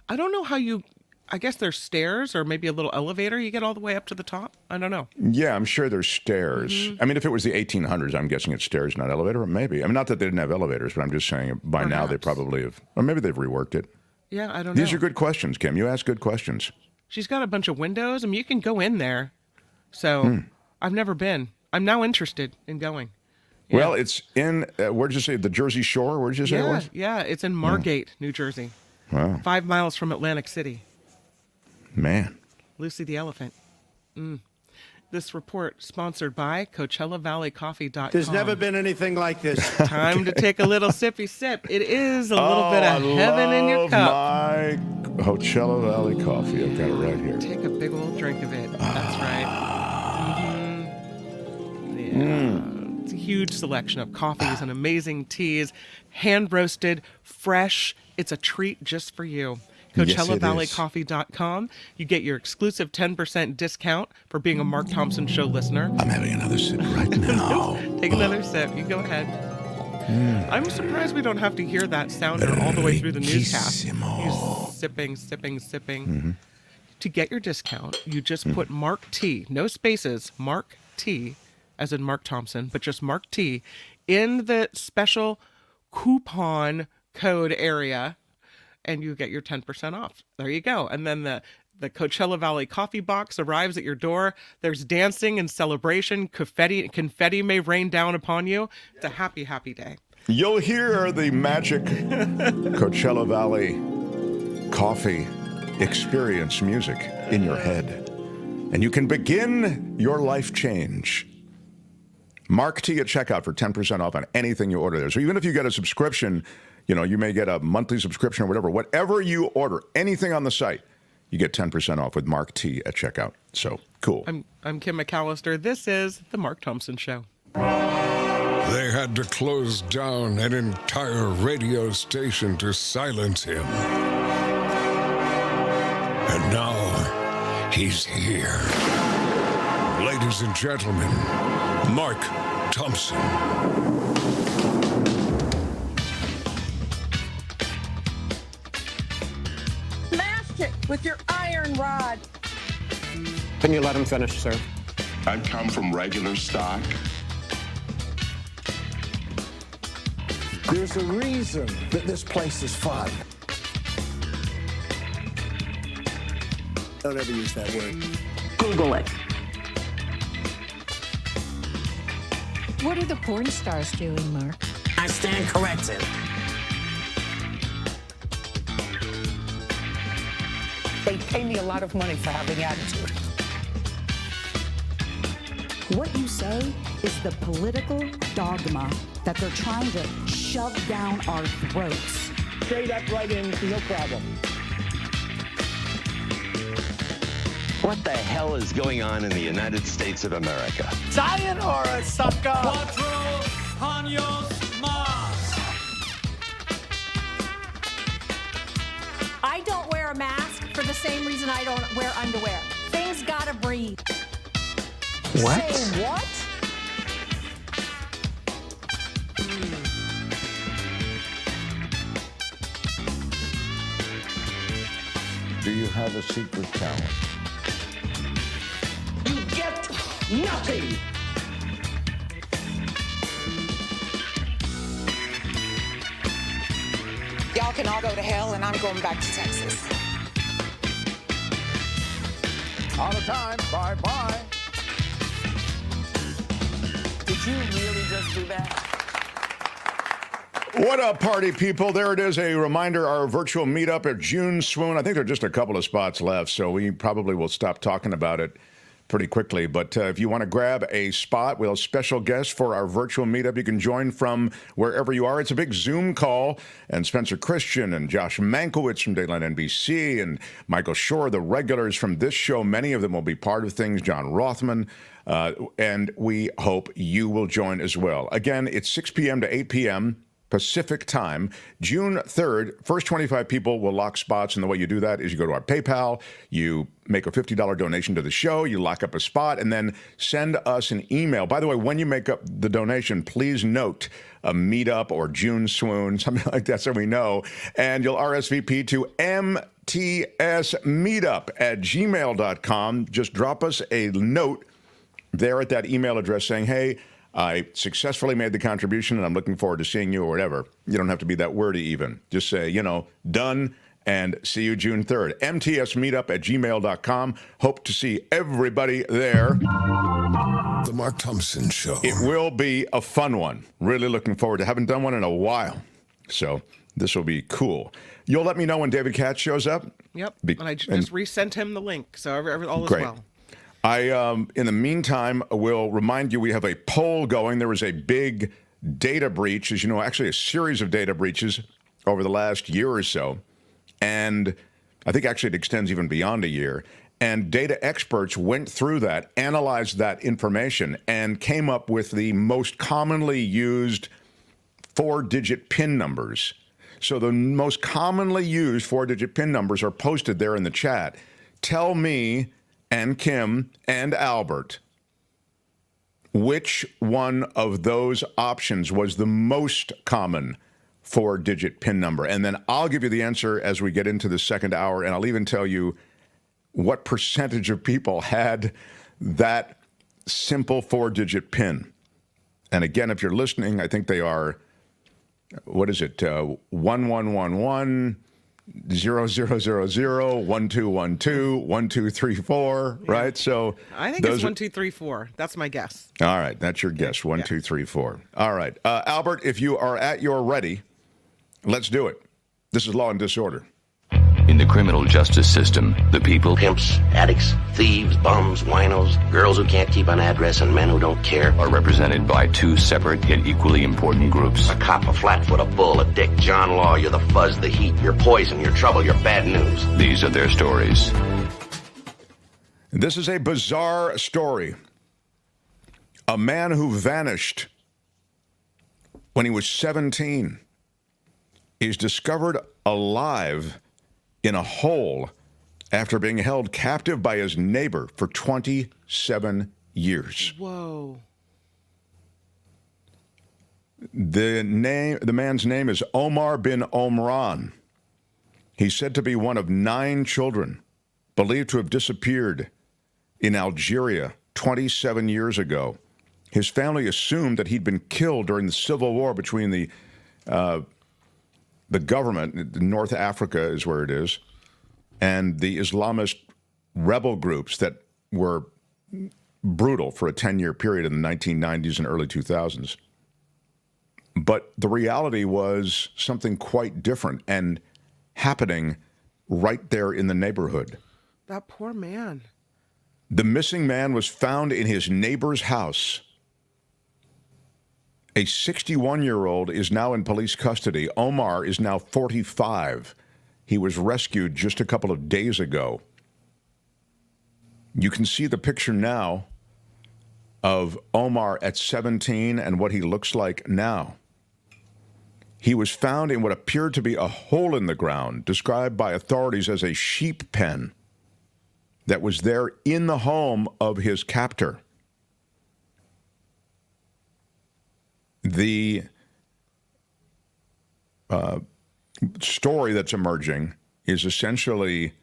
I don't know how you. I guess there's stairs or maybe a little elevator. You get all the way up to the top. I don't know. Yeah, I'm sure there's stairs. Mm-hmm. I mean, if it was the 1800s, I'm guessing it's stairs, not elevator. Maybe. I mean, not that they didn't have elevators, but I'm just saying by now they probably have, or maybe they've reworked it. Yeah, I don't know. These are good questions, Kim. You ask good questions. She's got a bunch of windows. I mean, you can go in there. So I've never been. I'm now interested in going. Yeah. Well, it's in, where did you say, the Jersey Shore? Where did you say it was? Yeah, it's in Margate, New Jersey. Wow. 5 miles from Atlantic City. Man. Lucy the elephant. This report sponsored by CoachellaValleyCoffee.com. There's never been anything like this. Time to take a little sippy sip. It is a little bit of heaven in your cup. My Coachella Valley coffee. I've got it right here. Take a big old drink of it. That's right. Yeah. It's a huge selection of coffees and amazing teas, hand roasted, fresh. It's a treat just for you. CoachellaValleyCoffee.com. You get your exclusive 10% discount for being a Mark Thompson Show listener. I'm having another sip right now. Take another sip. You go ahead. I'm surprised we don't have to hear that sounder all the way through the newscast. He's sipping, sipping, sipping. To get your discount, you just put Mark T, no spaces, Mark T, as in Mark Thompson, but just Mark T, in the special coupon code area, and you get your 10% off. There you go. And then the Coachella Valley coffee box arrives at your door. There's dancing and celebration. Confetti may rain down upon you. It's a happy, happy day. You'll hear the magic Coachella Valley coffee experience music in your head. And you can begin your life change. Mark T at checkout for 10% off on anything you order there. So even if you get a subscription, you know, you may get a monthly subscription or whatever. Whatever you order, anything on the site, you get 10% off with Mark T at checkout. So, cool. I'm Kim McAllister. This is The Mark Thompson Show. They had to close down an entire radio station to silence him. And now, he's here. Ladies and gentlemen, Mark Thompson. With your iron rod. Can you let him finish, sir? I come from regular stock. There's a reason that this place is fun. Don't ever use that word. Google it. What are the porn stars doing, Mark? I stand corrected. They pay me a lot of money for having attitude. What you say is the political dogma that they're trying to shove down our throats. Straight up right in, no problem. What the hell is going on in the United States of America? Sayonara, sucker! I don't wear a mask for the same reason I don't wear underwear. Things gotta breathe. What? Say what? Do you have a secret talent? You get nothing! Y'all can all go to hell, and I'm going back to Texas. Out of time. Bye-bye. Did you really just do that? What up, party people? There it is, a reminder, our virtual meetup at June Swoon. I think there are just a couple of spots left, so we probably will stop talking about it pretty quickly. But if you want to grab a spot, we'll have special guests for our virtual meetup. You can join from wherever you are. It's a big Zoom call, and Spencer Christian and Josh Mankiewicz from Dateline NBC and Michael Shore, the regulars from this show, many of them will be part of things, John Rothman, and we hope you will join as well. Again, it's 6 p.m. to 8 p.m. Pacific time, June 3rd. First 25 people will lock spots, and the way you do that is you go to our PayPal, you make a $50 donation to the show, you lock up a spot, and then send us an email. By the way, when you make up the donation, please note a meetup or June Swoon, something like that, so we know, and you'll RSVP to mtsmeetup@gmail.com. Just drop us a note there at that email address saying, hey, I successfully made the contribution and I'm looking forward to seeing you or whatever. You don't have to be that wordy even. Just say, done, and see you June 3rd. mtsmeetup@gmail.com. Hope to see everybody there. The Mark Thompson Show. It will be a fun one. Really looking forward to. Haven't done one in a while. So this will be cool. You'll let me know when David Katz shows up? Yep. And I just resent him the link. So all is great. well. In the meantime, will remind you we have a poll going. There was a big data breach, as you know, actually a series of data breaches over the last year or so. And I think actually it extends even beyond a year. And data experts went through that, analyzed that information, and came up with the most commonly used 4-digit PIN numbers. So the most commonly used 4-digit PIN numbers are posted there in the chat. Tell me and Kim and Albert, which one of those options was the most common 4-digit PIN number? And then I'll give you the answer as we get into the second hour, and I'll even tell you what percentage of people had that simple 4-digit PIN. And again, if you're listening, I think they are, 1111 0000 1212 1234, right? So I think it's 1 2 3 4. That's my guess. All right, that's your guess. 1 2 3 4. All right, Albert, if you are at your ready, let's do it. This is Law and Disorder. In the criminal justice system, the people, pimps, addicts, thieves, bums, winos, girls who can't keep an address, and men who don't care, are represented by two separate yet equally important groups. A cop, a flatfoot, a bull, a dick, John Law. You're the fuzz, the heat, you're poison, you're trouble, you're bad news. These are their stories. This is a bizarre story. A man who vanished when he was 17 is discovered alive in a hole after being held captive by his neighbor for 27 years. Whoa. The man's name is Omar bin Omran. He's said to be one of 9 children believed to have disappeared in Algeria 27 years ago. His family assumed that he'd been killed during the civil war between the government, North Africa is where it is, and the Islamist rebel groups that were brutal for a 10-year period in the 1990s and early 2000s. But the reality was something quite different and happening right there in the neighborhood. That poor man. The missing man was found in his neighbor's house. A 61-year-old is now in police custody. Omar is now 45. He was rescued just a couple of days ago. You can see the picture now of Omar at 17 and what he looks like now. He was found in what appeared to be a hole in the ground, described by authorities as a sheep pen, that was there in the home of his captor. The story that's emerging is essentially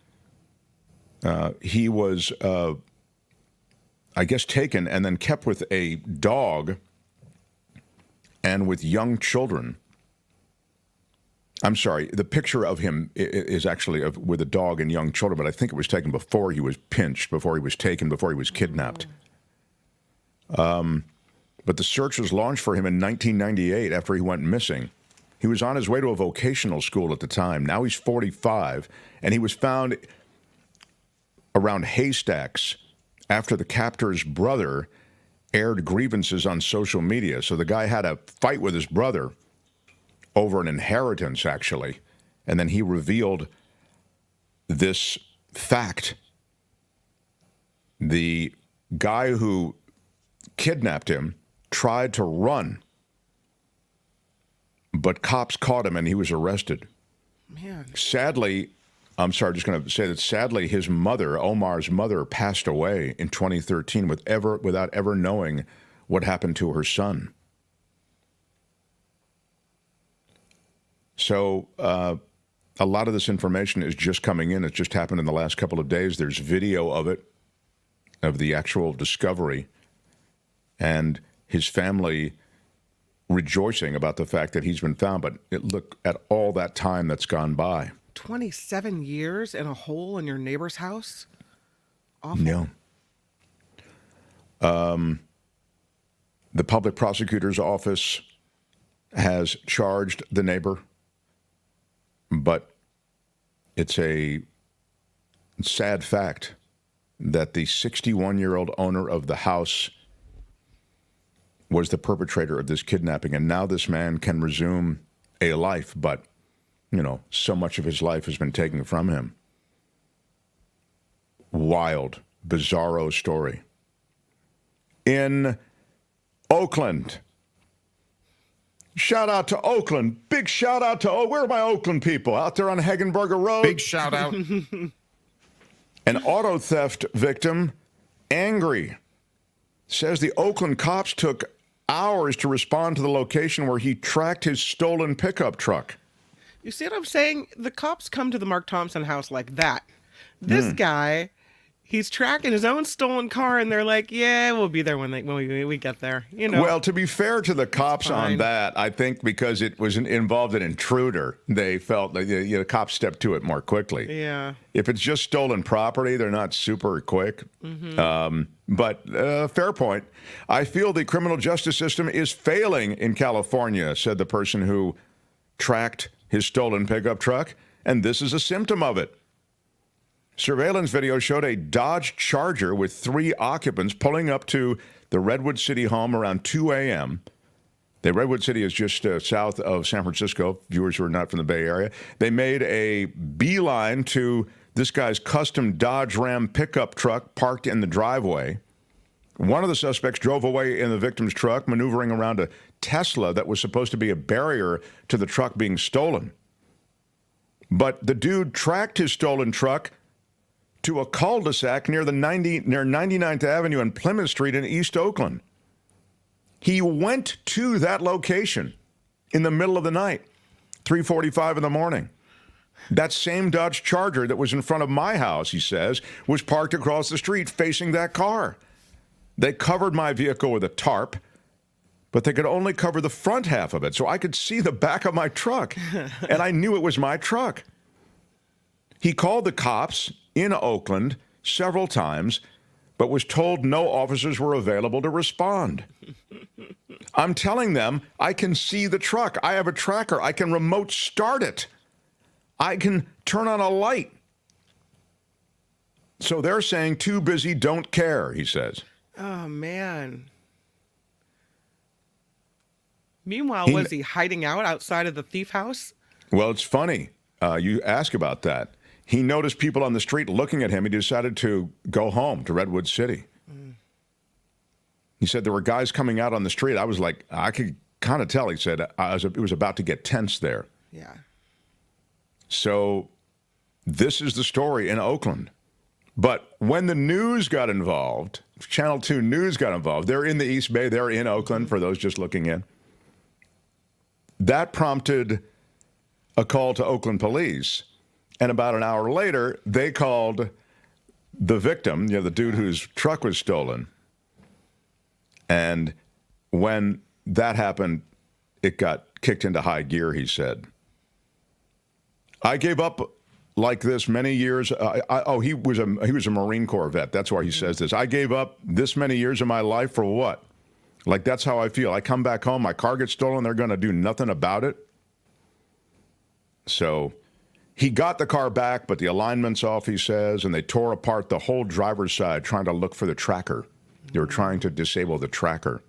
he was, I guess, taken and then kept with a dog and with young children. I'm sorry, the picture of him is actually with a dog and young children, but I think it was taken before he was pinched, before he was taken, before he was kidnapped. But the search was launched for him in 1998 after he went missing. He was on his way to a vocational school at the time. Now he's 45, and he was found around haystacks after the captor's brother aired grievances on social media. So the guy had a fight with his brother over an inheritance, actually, and then he revealed this fact. The guy who kidnapped him tried to run, but cops caught him and he was arrested. Man. Sadly, I'm sorry, just going to say that sadly his mother, Omar's mother, passed away in 2013 without ever knowing what happened to her son. So a lot of this information is just coming in. It's just happened in the last couple of days. There's video of it, of the actual discovery, and his family rejoicing about the fact that he's been found. But look at all that time that's gone by. 27 years in a hole in your neighbor's house? Awful. Yeah. The public prosecutor's office has charged the neighbor, but it's a sad fact that the 61-year-old owner of the house was the perpetrator of this kidnapping, and now this man can resume a life, but, you know, so much of his life has been taken from him. Wild, bizarro story. In Oakland, shout out to Oakland. Big shout out to, where are my Oakland people? Out there on Hagenberger Road. Big shout out. An auto theft victim, angry, says the Oakland cops took hours to respond to the location where he tracked his stolen pickup truck. You see what I'm saying? The cops come to the Mark Thompson house like that. This guy, he's tracking his own stolen car, and they're like, yeah, we'll be there when we get there. You know. Well, to be fair to the cops on that, I think because it was involved an intruder, they felt like the cops stepped to it more quickly. Yeah. If it's just stolen property, they're not super quick. But fair point. I feel the criminal justice system is failing in California, said the person who tracked his stolen pickup truck, and this is a symptom of it. Surveillance video showed a Dodge Charger with 3 occupants pulling up to the Redwood City home around 2 a.m. The Redwood City is just south of San Francisco. Viewers who are not from the Bay Area. They made a beeline to this guy's custom Dodge Ram pickup truck parked in the driveway. One of the suspects drove away in the victim's truck, maneuvering around a Tesla that was supposed to be a barrier to the truck being stolen. But the dude tracked his stolen truck to a cul-de-sac near 99th Avenue and Plymouth Street in East Oakland. He went to that location in the middle of the night, 3:45 in the morning. That same Dodge Charger that was in front of my house, he says, was parked across the street facing that car. They covered my vehicle with a tarp, but they could only cover the front half of it, so I could see the back of my truck, and I knew it was my truck. He called the cops in Oakland several times, but was told no officers were available to respond. I'm telling them I can see the truck. I have a tracker. I can remote start it. I can turn on a light. So they're saying too busy, don't care, he says. Oh, man. Meanwhile, was he hiding out outside of the thief house? Well, it's funny. You ask about that. He noticed people on the street looking at him. He decided to go home to Redwood City. He said there were guys coming out on the street. I was like, I could kind of tell. He said it was about to get tense there. Yeah. So this is the story in Oakland. But when the news got involved, Channel 2 News got involved, they're in the East Bay, they're in Oakland, for those just looking in. That prompted a call to Oakland police. And about an hour later, they called the victim, the dude whose truck was stolen. And when that happened, it got kicked into high gear, he said. I gave up like this many years. He was a Marine Corps vet. That's why he says this. I gave up this many years of my life for what? Like, that's how I feel. I come back home, my car gets stolen, they're going to do nothing about it. So he got the car back, but the alignment's off, he says, and they tore apart the whole driver's side trying to look for the tracker. They were trying to disable the tracker.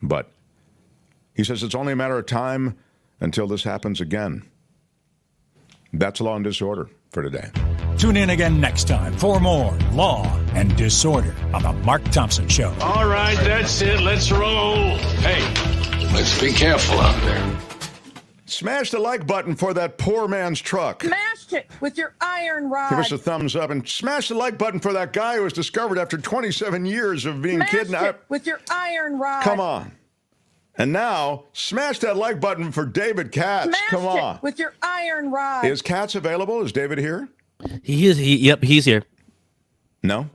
But he says it's only a matter of time until this happens again. That's Law and Disorder for today. Tune in again next time for more Law and Disorder on The Mark Thompson Show. All right, that's it. Let's roll. Hey, let's be careful out there. Smash the like button for that poor man's truck. Smashed it with your iron rod. Give us a thumbs up and smash the like button for that guy who was discovered after 27 years of being kidnapped. With your iron rod. Come on. And now, smash that like button for David Katz. Smashed Come on. it with your iron rod. Is Katz available? Is David here? He is. Yep, he's here. No?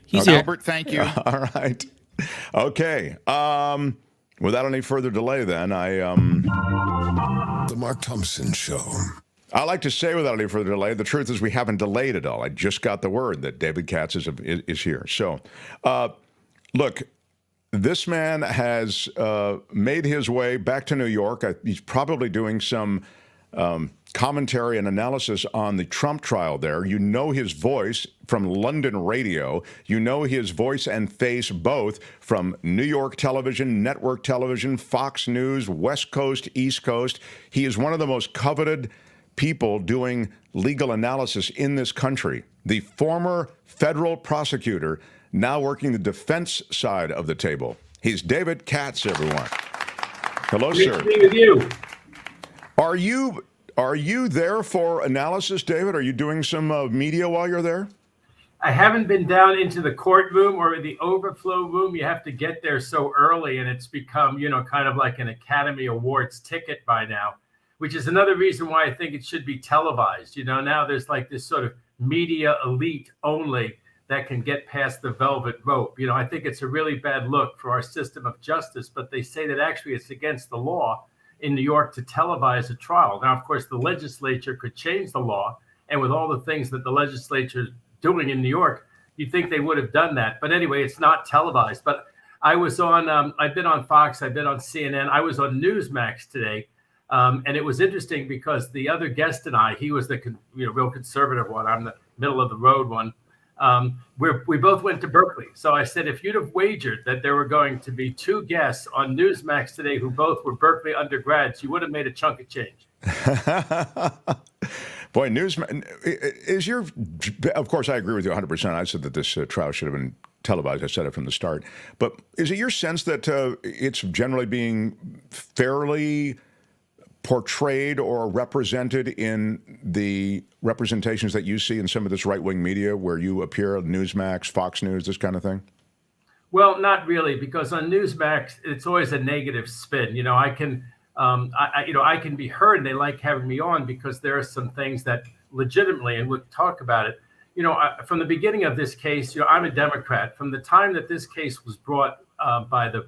He's here. Albert, thank you. All right. Okay. Without any further delay, then, The Mark Thompson Show. I like to say without any further delay, the truth is we haven't delayed at all. I just got the word that David Katz is here. So, look, this man has made his way back to New York. He's probably doing some commentary and analysis on the Trump trial there. You know his voice from London radio. You know his voice and face both from New York television, network television, Fox News, West Coast, East Coast. He is one of the most coveted people doing legal analysis in this country. The former federal prosecutor, now working the defense side of the table. He's David Katz, everyone. Hello, sir. Good to be with you. Are you there for analysis, David? Are you doing some media while you're there? I haven't been down into the courtroom or the overflow room. You have to get there so early, and it's become, kind of like an Academy Awards ticket by now, which is another reason why I think it should be televised. Now there's like this sort of media elite only that can get past the velvet rope. I think it's a really bad look for our system of justice, but they say that actually it's against the law in New York to televise a trial. Now, of course, the legislature could change the law, and with all the things that the legislature is doing in New York, you'd think they would have done that. But anyway, it's not televised. But I was on, I've been on Fox, I've been on CNN, I was on Newsmax today, and it was interesting because the other guest and I, he was the real conservative one, I'm the middle of the road one. We both went to Berkeley. So I said, if you'd have wagered that there were going to be two guests on Newsmax today who both were Berkeley undergrads, you would have made a chunk of change. Boy, Newsmax is of course, I agree with you 100%. I said that this trial should have been televised. I said it from the start. But is it your sense that it's generally being fairly portrayed or represented in the representations that you see in some of this right-wing media where you appear on Newsmax, Fox News, this kind of thing? Well, not really, because on Newsmax, it's always a negative spin. I can be heard, and they like having me on because there are some things that legitimately, and we'll talk about it. From the beginning of this case, I'm a Democrat. From the time that this case was brought by the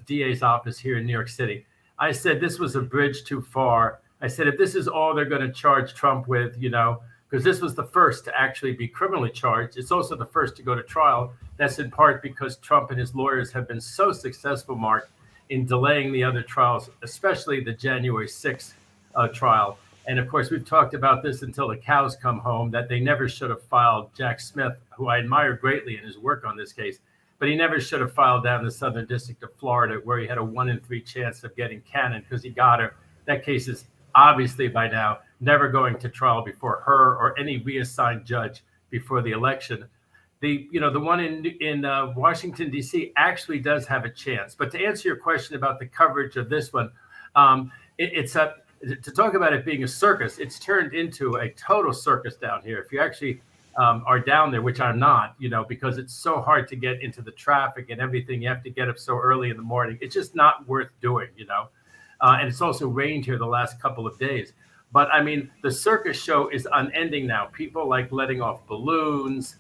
DA's office here in New York City, I said this was a bridge too far. I said, if this is all they're going to charge Trump with, because this was the first to actually be criminally charged. It's also the first to go to trial. That's in part because Trump and his lawyers have been so successful, Mark, in delaying the other trials, especially the January 6th trial. And of course, we've talked about this until the cows come home, that they never should have filed Jack Smith, who I admire greatly in his work on this case, but he never should have filed down the Southern District of Florida, where he had a 1 in 3 chance of getting Cannon, because he got her. That case is obviously by now never going to trial before her or any reassigned judge before the election. The one in Washington, D.C. actually does have a chance. But to answer your question about the coverage of this one, to talk about it being a circus, it's turned into a total circus down here. If you actually are down there, which I'm not, because it's so hard to get into the traffic and everything. You have to get up so early in the morning. It's just not worth doing, and it's also rained here the last couple of days. But I mean, the circus show is unending now. People like letting off balloons,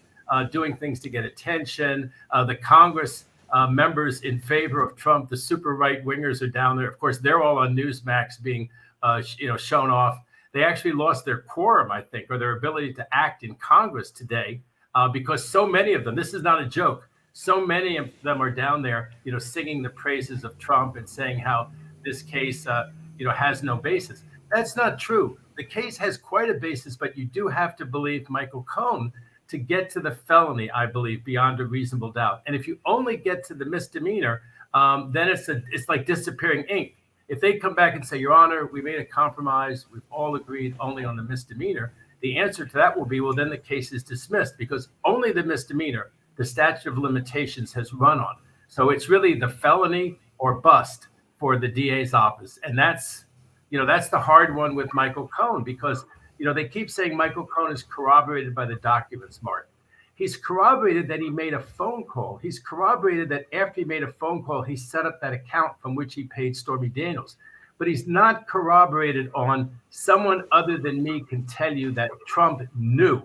doing things to get attention. The Congress members in favor of Trump, the super right wingers, are down there. Of course, they're all on Newsmax being shown off. They actually lost their quorum, I think, or their ability to act in Congress today, because so many of them, this is not a joke, so many of them are down there, singing the praises of Trump and saying how this case, has no basis. That's not true. The case has quite a basis, but you do have to believe Michael Cohen to get to the felony, I believe, beyond a reasonable doubt. And if you only get to the misdemeanor, then it's like disappearing ink. If they come back and say, Your Honor, we made a compromise, we've all agreed only on the misdemeanor, the answer to that will be, well, then the case is dismissed, because only the misdemeanor, the statute of limitations has run on. So it's really the felony or bust for the DA's office. And that's the hard one with Michael Cohen, because, they keep saying Michael Cohen is corroborated by the documents, Mark. He's corroborated that he made a phone call. He's corroborated that after he made a phone call, he set up that account from which he paid Stormy Daniels. But he's not corroborated on someone other than me can tell you that Trump knew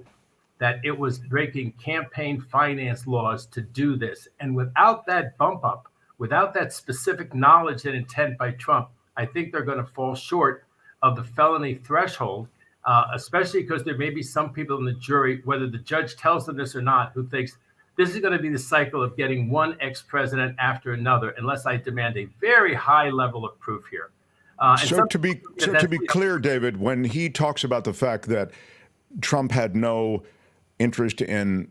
that it was breaking campaign finance laws to do this. And without that bump up, without that specific knowledge and intent by Trump, I think they're going to fall short of the felony threshold. Especially because there may be some people in the jury, whether the judge tells them this or not, who thinks this is going to be the cycle of getting one ex-president after another, unless I demand a very high level of proof here. So to be clear, David, when he talks about the fact that Trump had no interest in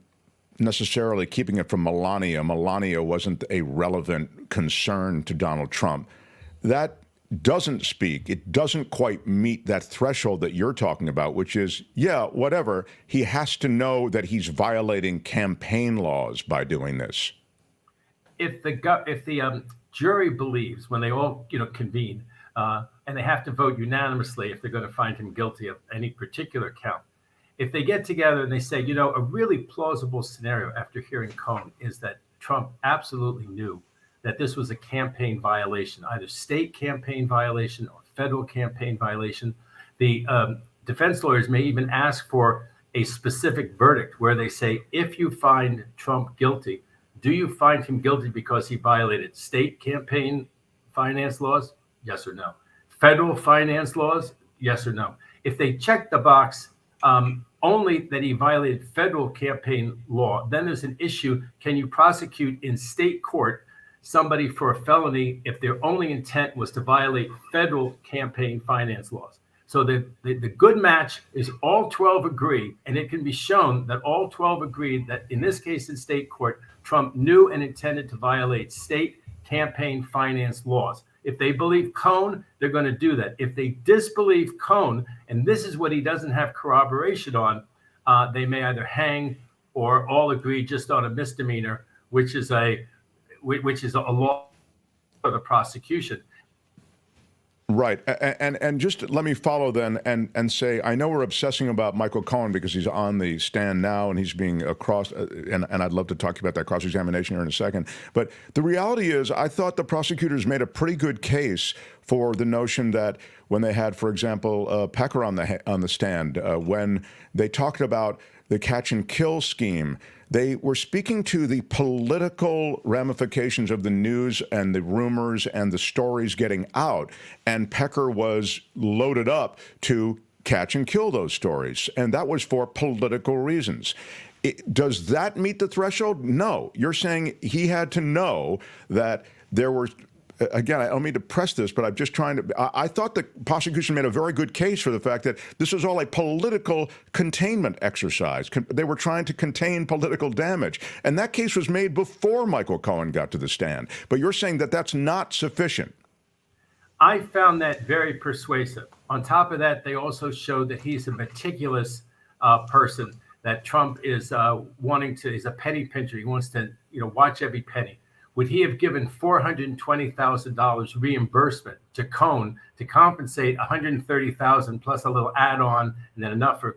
necessarily keeping it from Melania wasn't a relevant concern to Donald Trump, that it doesn't quite meet that threshold that you're talking about, which is, whatever. He has to know that he's violating campaign laws by doing this. If the jury believes, when they all convene, and they have to vote unanimously if they're going to find him guilty of any particular count, if they get together and they say, a really plausible scenario after hearing Cohen is that Trump absolutely knew that this was a campaign violation, either state campaign violation or federal campaign violation. The defense lawyers may even ask for a specific verdict where they say, if you find Trump guilty, do you find him guilty because he violated state campaign finance laws? Yes or no. Federal finance laws? Yes or no. If they check the box only that he violated federal campaign law, then there's an issue. Can you prosecute in state court somebody for a felony if their only intent was to violate federal campaign finance laws? So the good match is all 12 agree, and it can be shown that all 12 agreed that in this case in state court, Trump knew and intended to violate state campaign finance laws. If they believe Cohen, they're going to do that. If they disbelieve Cohen, and this is what he doesn't have corroboration on, they may either hang or all agree just on a misdemeanor, which is a law for the prosecution. Right. And just let me follow then and say, I know we're obsessing about Michael Cohen because he's on the stand now and he's being and I'd love to talk about that cross-examination here in a second. But the reality is, I thought the prosecutors made a pretty good case for the notion that when they had, for example, Pecker on the stand, when they talked about the catch and kill scheme, they were speaking to the political ramifications of the news and the rumors and the stories getting out. And Pecker was loaded up to catch and kill those stories, and that was for political reasons. Does that meet the threshold? No. You're saying he had to know that there were, again, I don't mean to press this, but I'm just trying to, I thought the prosecution made a very good case for the fact that this was all a political containment exercise. They were trying to contain political damage. And that case was made before Michael Cohen got to the stand. But you're saying that that's not sufficient. I found that very persuasive. On top of that, they also showed that he's a meticulous person, that Trump is he's a penny pincher. He wants to, watch every penny. Would he have given $420,000 reimbursement to Cohen to compensate $130,000 plus a little add-on, and then enough for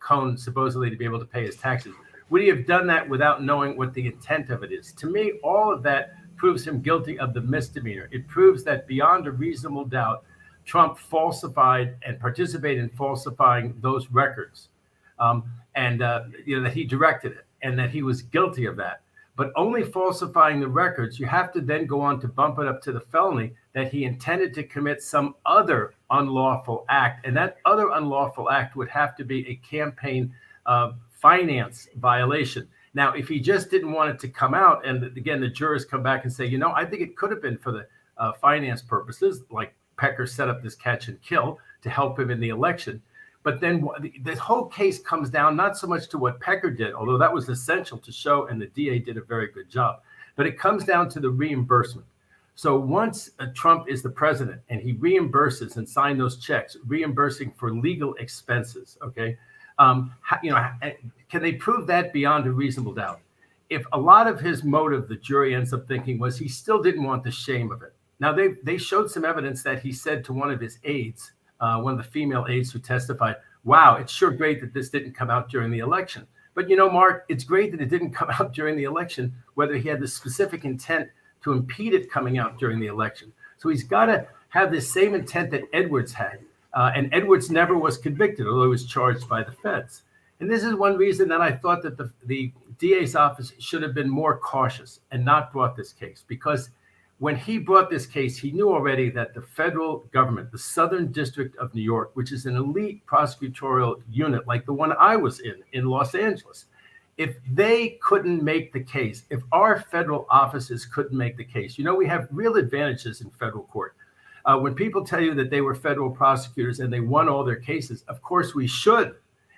Cohen supposedly to be able to pay his taxes? Would he have done that without knowing what the intent of it is? To me, all of that proves him guilty of the misdemeanor. It proves that beyond a reasonable doubt, Trump falsified and participated in falsifying those records, and that he directed it, and that he was guilty of that. But only falsifying the records, you have to then go on to bump it up to the felony that he intended to commit some other unlawful act. And that other unlawful act would have to be a campaign finance violation. Now, if he just didn't want it to come out, and again, the jurors come back and say, I think it could have been for the finance purposes, like Pecker set up this catch and kill to help him in the election. But then the whole case comes down not so much to what Pecker did, although that was essential to show, and the DA did a very good job, but it comes down to the reimbursement. So once Trump is the president and he reimburses and signed those checks, reimbursing for legal expenses, okay, can they prove that beyond a reasonable doubt? If a lot of his motive, the jury ends up thinking, was he still didn't want the shame of it. Now, they showed some evidence that he said to one of his aides, one of the female aides who testified, wow, it's sure great that this didn't come out during the election. But Mark, it's great that it didn't come out during the election, whether he had the specific intent to impede it coming out during the election. So he's got to have the same intent that Edwards had. And Edwards never was convicted, although he was charged by the feds. And this is one reason that I thought that the DA's office should have been more cautious and not brought this case, because when he brought this case, he knew already that the federal government, the Southern District of New York, which is an elite prosecutorial unit like the one I was in Los Angeles, if they couldn't make the case, if our federal offices couldn't make the case, we have real advantages in federal court. When people tell you that they were federal prosecutors and they won all their cases, of course we should.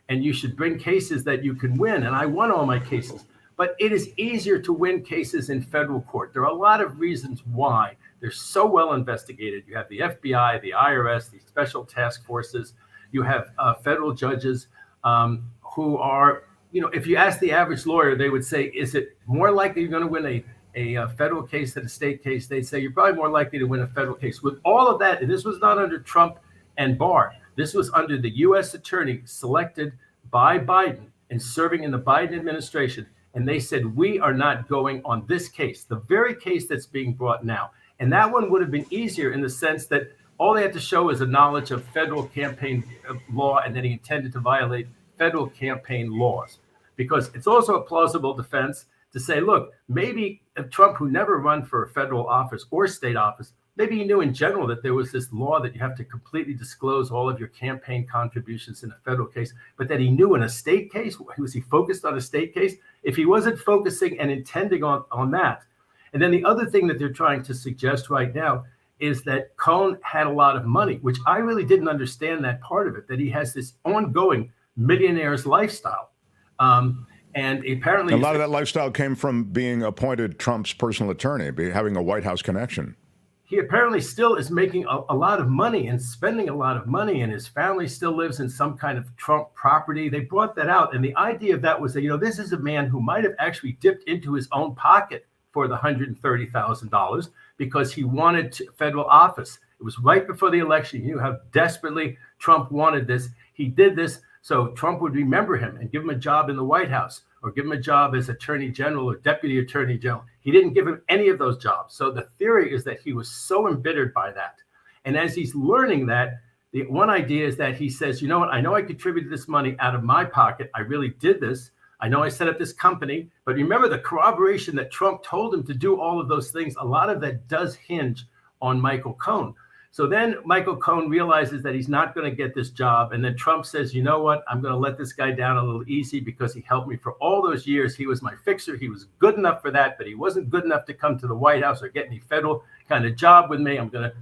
And you should bring cases that you can win. And I won all my cases. But it is easier to win cases in federal court. There are a lot of reasons why. They're so well investigated. You have the FBI, the IRS, the special task forces. You have federal judges who are, if you ask the average lawyer, they would say, is it more likely you're going to win a federal case than a state case? They'd say you're probably more likely to win a federal case. With all of that, and this was not under Trump and Barr. This was under the U.S. attorney selected by Biden and serving in the Biden administration. And they said, we are not going on this case, the very case that's being brought now. And that one would have been easier in the sense that all they had to show is a knowledge of federal campaign law, and that he intended to violate federal campaign laws. Because it's also a plausible defense to say, look, maybe Trump, who never run for a federal office or state office, maybe he knew in general that there was this law that you have to completely disclose all of your campaign contributions in a federal case, but that he knew in a state case. Was he focused on a state case? If he wasn't focusing and intending on that. And then the other thing that they're trying to suggest right now is that Cohen had a lot of money, which I really didn't understand that part of it, that he has this ongoing millionaire's lifestyle. And apparently a lot of that lifestyle came from being appointed Trump's personal attorney, having a White House connection. He apparently still is making a lot of money and spending a lot of money, and his family still lives in some kind of Trump property. They brought that out. And the idea of that was that, this is a man who might have actually dipped into his own pocket for the $130,000 because he wanted federal office. It was right before the election. You knew how desperately Trump wanted this. He did this so Trump would remember him and give him a job in the White House, or give him a job as attorney general or deputy attorney general. He didn't give him any of those jobs. So the theory is that he was so embittered by that. And as he's learning that, the one idea is that he says, you know what, I know I contributed this money out of my pocket. I really did this. I know I set up this company. But remember the corroboration that Trump told him to do all of those things. A lot of that does hinge on Michael Cohen. So then Michael Cohen realizes that he's not going to get this job. And then Trump says, you know what? I'm going to let this guy down a little easy because he helped me for all those years. He was my fixer. He was good enough for that, but he wasn't good enough to come to the White House or get any federal kind of job with me. I'm going to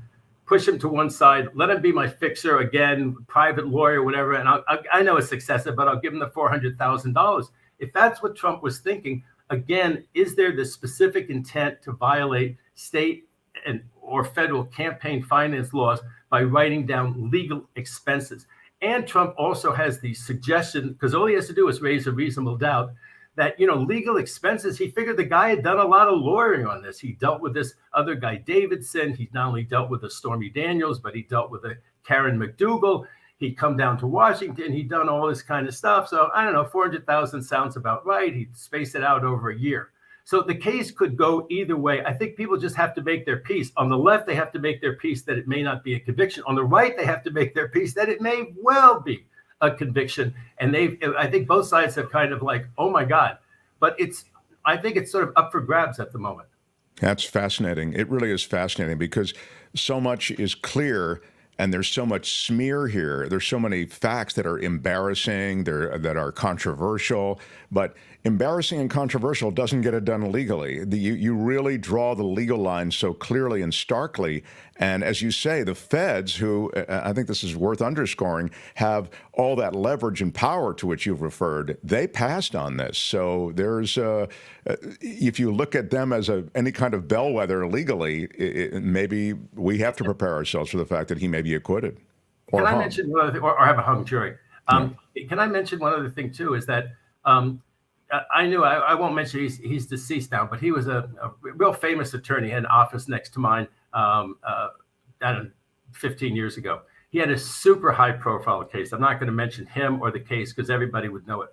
push him to one side, let him be my fixer again, private lawyer, whatever. And I know it's excessive, but I'll give him the $400,000. If that's what Trump was thinking, again, is there the specific intent to violate state and or federal campaign finance laws by writing down legal expenses? And Trump also has the suggestion, because all he has to do is raise a reasonable doubt, that, legal expenses, he figured the guy had done a lot of lawyering on this. He dealt with this other guy, Davidson. He not only dealt with a Stormy Daniels, but he dealt with a Karen McDougal. He'd come down to Washington. He'd done all this kind of stuff. So I don't know, 400,000 sounds about right. He'd space it out over a year. So the case could go either way. I think people just have to make their peace. On the left, they have to make their peace that it may not be a conviction. On the right, they have to make their peace that it may well be a conviction. And I think both sides have kind of like, oh my God. But I think it's sort of up for grabs at the moment. That's fascinating. It really is fascinating because so much is clear and there's so much smear here. There's so many facts that are embarrassing, that are controversial, but embarrassing and controversial doesn't get it done legally. You really draw the legal line so clearly and starkly. And as you say, the feds, who I think this is worth underscoring, have all that leverage and power to which you've referred. They passed on this. So there's, if you look at them as any kind of bellwether legally, maybe we have to prepare ourselves for the fact that he may be acquitted. Can I mention one other thing, or have a hung jury? Can I mention one other thing too? Is that I won't mention he's deceased now, but he was a real famous attorney. He had an office next to mine 15 years ago. He had a super high profile case. I'm not going to mention him or the case because everybody would know it.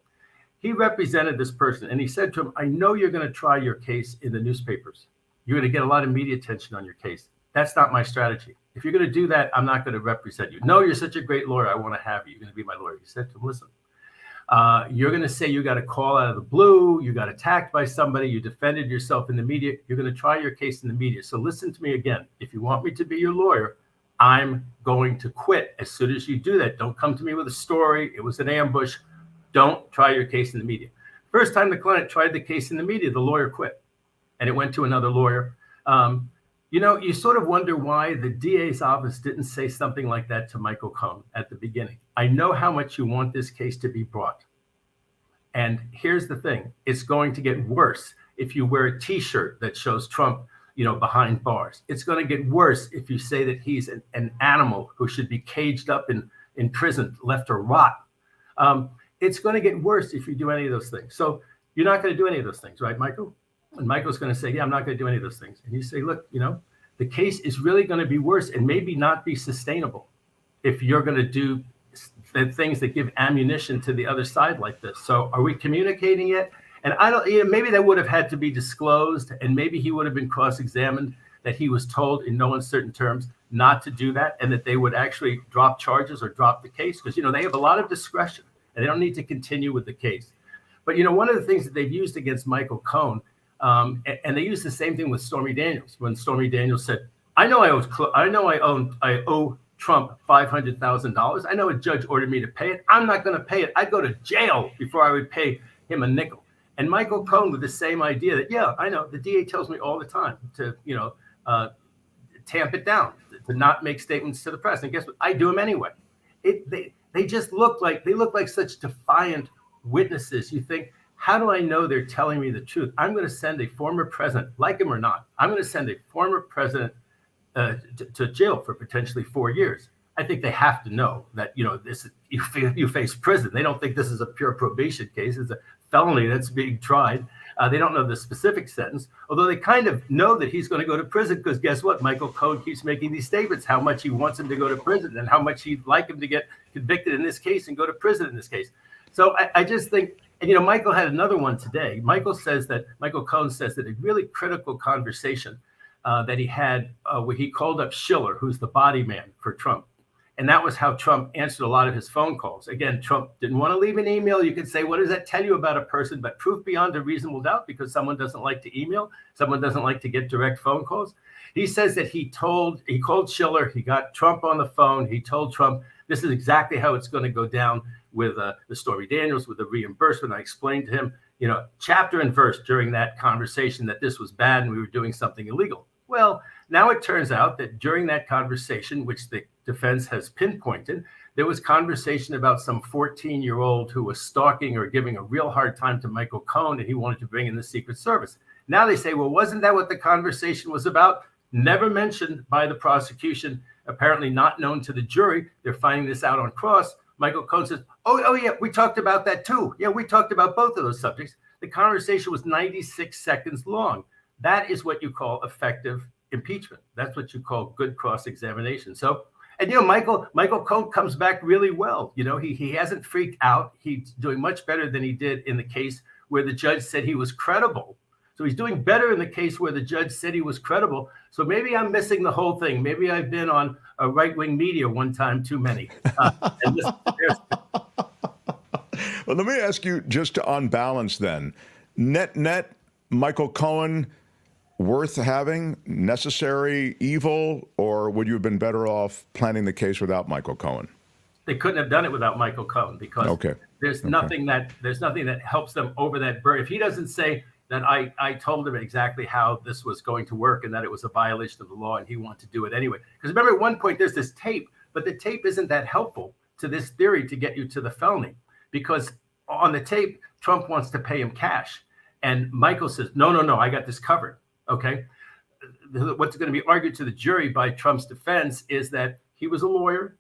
He represented this person and he said to him, I know you're going to try your case in the newspapers. You're going to get a lot of media attention on your case. That's not my strategy. If you're going to do that, I'm not going to represent you. No, you're such a great lawyer. I want to have you. You're going to be my lawyer. He said to him, listen, you're going to say you got a call out of the blue. You got attacked by somebody. You defended yourself in the media. You're going to try your case in the media. So listen to me again. If you want me to be your lawyer, I'm going to quit as soon as you do that. Don't come to me with a story. It was an ambush. Don't try your case in the media. First time the client tried the case in the media, the lawyer quit and it went to another lawyer. You sort of wonder why the DA's office didn't say something like that to Michael Cohen at the beginning. I know how much you want this case to be brought. And here's the thing. It's going to get worse if you wear a T-shirt that shows Trump, behind bars. It's going to get worse if you say that he's an animal who should be caged up in prison, left to rot. It's going to get worse if you do any of those things. So you're not going to do any of those things, right, Michael? And Michael's going to say, yeah, I'm not going to do any of those things. And you say, look, the case is really going to be worse and maybe not be sustainable if you're going to do the things that give ammunition to the other side like this. So are we communicating it? And I don't, maybe that would have had to be disclosed and maybe he would have been cross-examined that he was told in no uncertain terms not to do that and that they would actually drop charges or drop the case because, they have a lot of discretion and they don't need to continue with the case. But, one of the things that they've used against Michael Cohen, and they used the same thing with Stormy Daniels when Stormy Daniels said, I owe Trump $500,000. I know a judge ordered me to pay it. I'm not going to pay it. I'd go to jail before I would pay him a nickel. And Michael Cohen with the same idea that, yeah, I know the DA tells me all the time to, tamp it down, to not make statements to the press. And guess what? I do them anyway. They just look like such defiant witnesses. You think, how do I know they're telling me the truth? I'm going to send a former president, like him or not, I'm going to send a former president to jail for potentially 4 years. I think they have to know that, you face prison. They don't think this is a pure probation case. It's a felony that's being tried. They don't know the specific sentence, although they kind of know that he's going to go to prison because guess what? Michael Cohen keeps making these statements, how much he wants him to go to prison and how much he'd like him to get convicted in this case and go to prison in this case. So I just think, and Michael had another one today. Michael Cohen says that a really critical conversation that he had where he called up Schiller, who's the body man for Trump. And that was how Trump answered a lot of his phone calls. Again, Trump didn't want to leave an email. You could say, what does that tell you about a person? But proof beyond a reasonable doubt, because someone doesn't like to email, someone doesn't like to get direct phone calls. He says that he called Schiller, he got Trump on the phone, he told Trump, this is exactly how it's going to go down with the Stormy Daniels, with the reimbursement. I explained to him, chapter and verse during that conversation that this was bad and we were doing something illegal. Well, now it turns out that during that conversation, which the defense has pinpointed, there was conversation about some 14-year-old who was stalking or giving a real hard time to Michael Cohen, and he wanted to bring in the Secret Service. Now they say, well, wasn't that what the conversation was about? Never mentioned by the prosecution, apparently not known to the jury. They're finding this out on cross. Michael Cohen says, oh yeah, we talked about that too. Yeah, we talked about both of those subjects. The conversation was 96 seconds long. That is what you call effective impeachment. That's what you call good cross-examination. So, and Michael Cohen comes back really well. He hasn't freaked out. He's doing much better than he did in the case where the judge said he was credible. So he's doing better in the case where the judge said he was credible. So maybe I'm missing the whole thing. Maybe I've been on a right-wing media one time too many. Well, let me ask you, just on balance then, net, Michael Cohen, worth having, necessary, evil, or would you have been better off planning the case without Michael Cohen? They couldn't have done it without Michael Cohen because there's nothing that helps them over that burden. If he doesn't say that I told him exactly how this was going to work and that it was a violation of the law and he wanted to do it anyway. Because remember, at one point there's this tape, but the tape isn't that helpful to this theory to get you to the felony, because on the tape, Trump wants to pay him cash. And Michael says, no, I got this covered. Okay. What's going to be argued to the jury by Trump's defense is that he was a lawyer.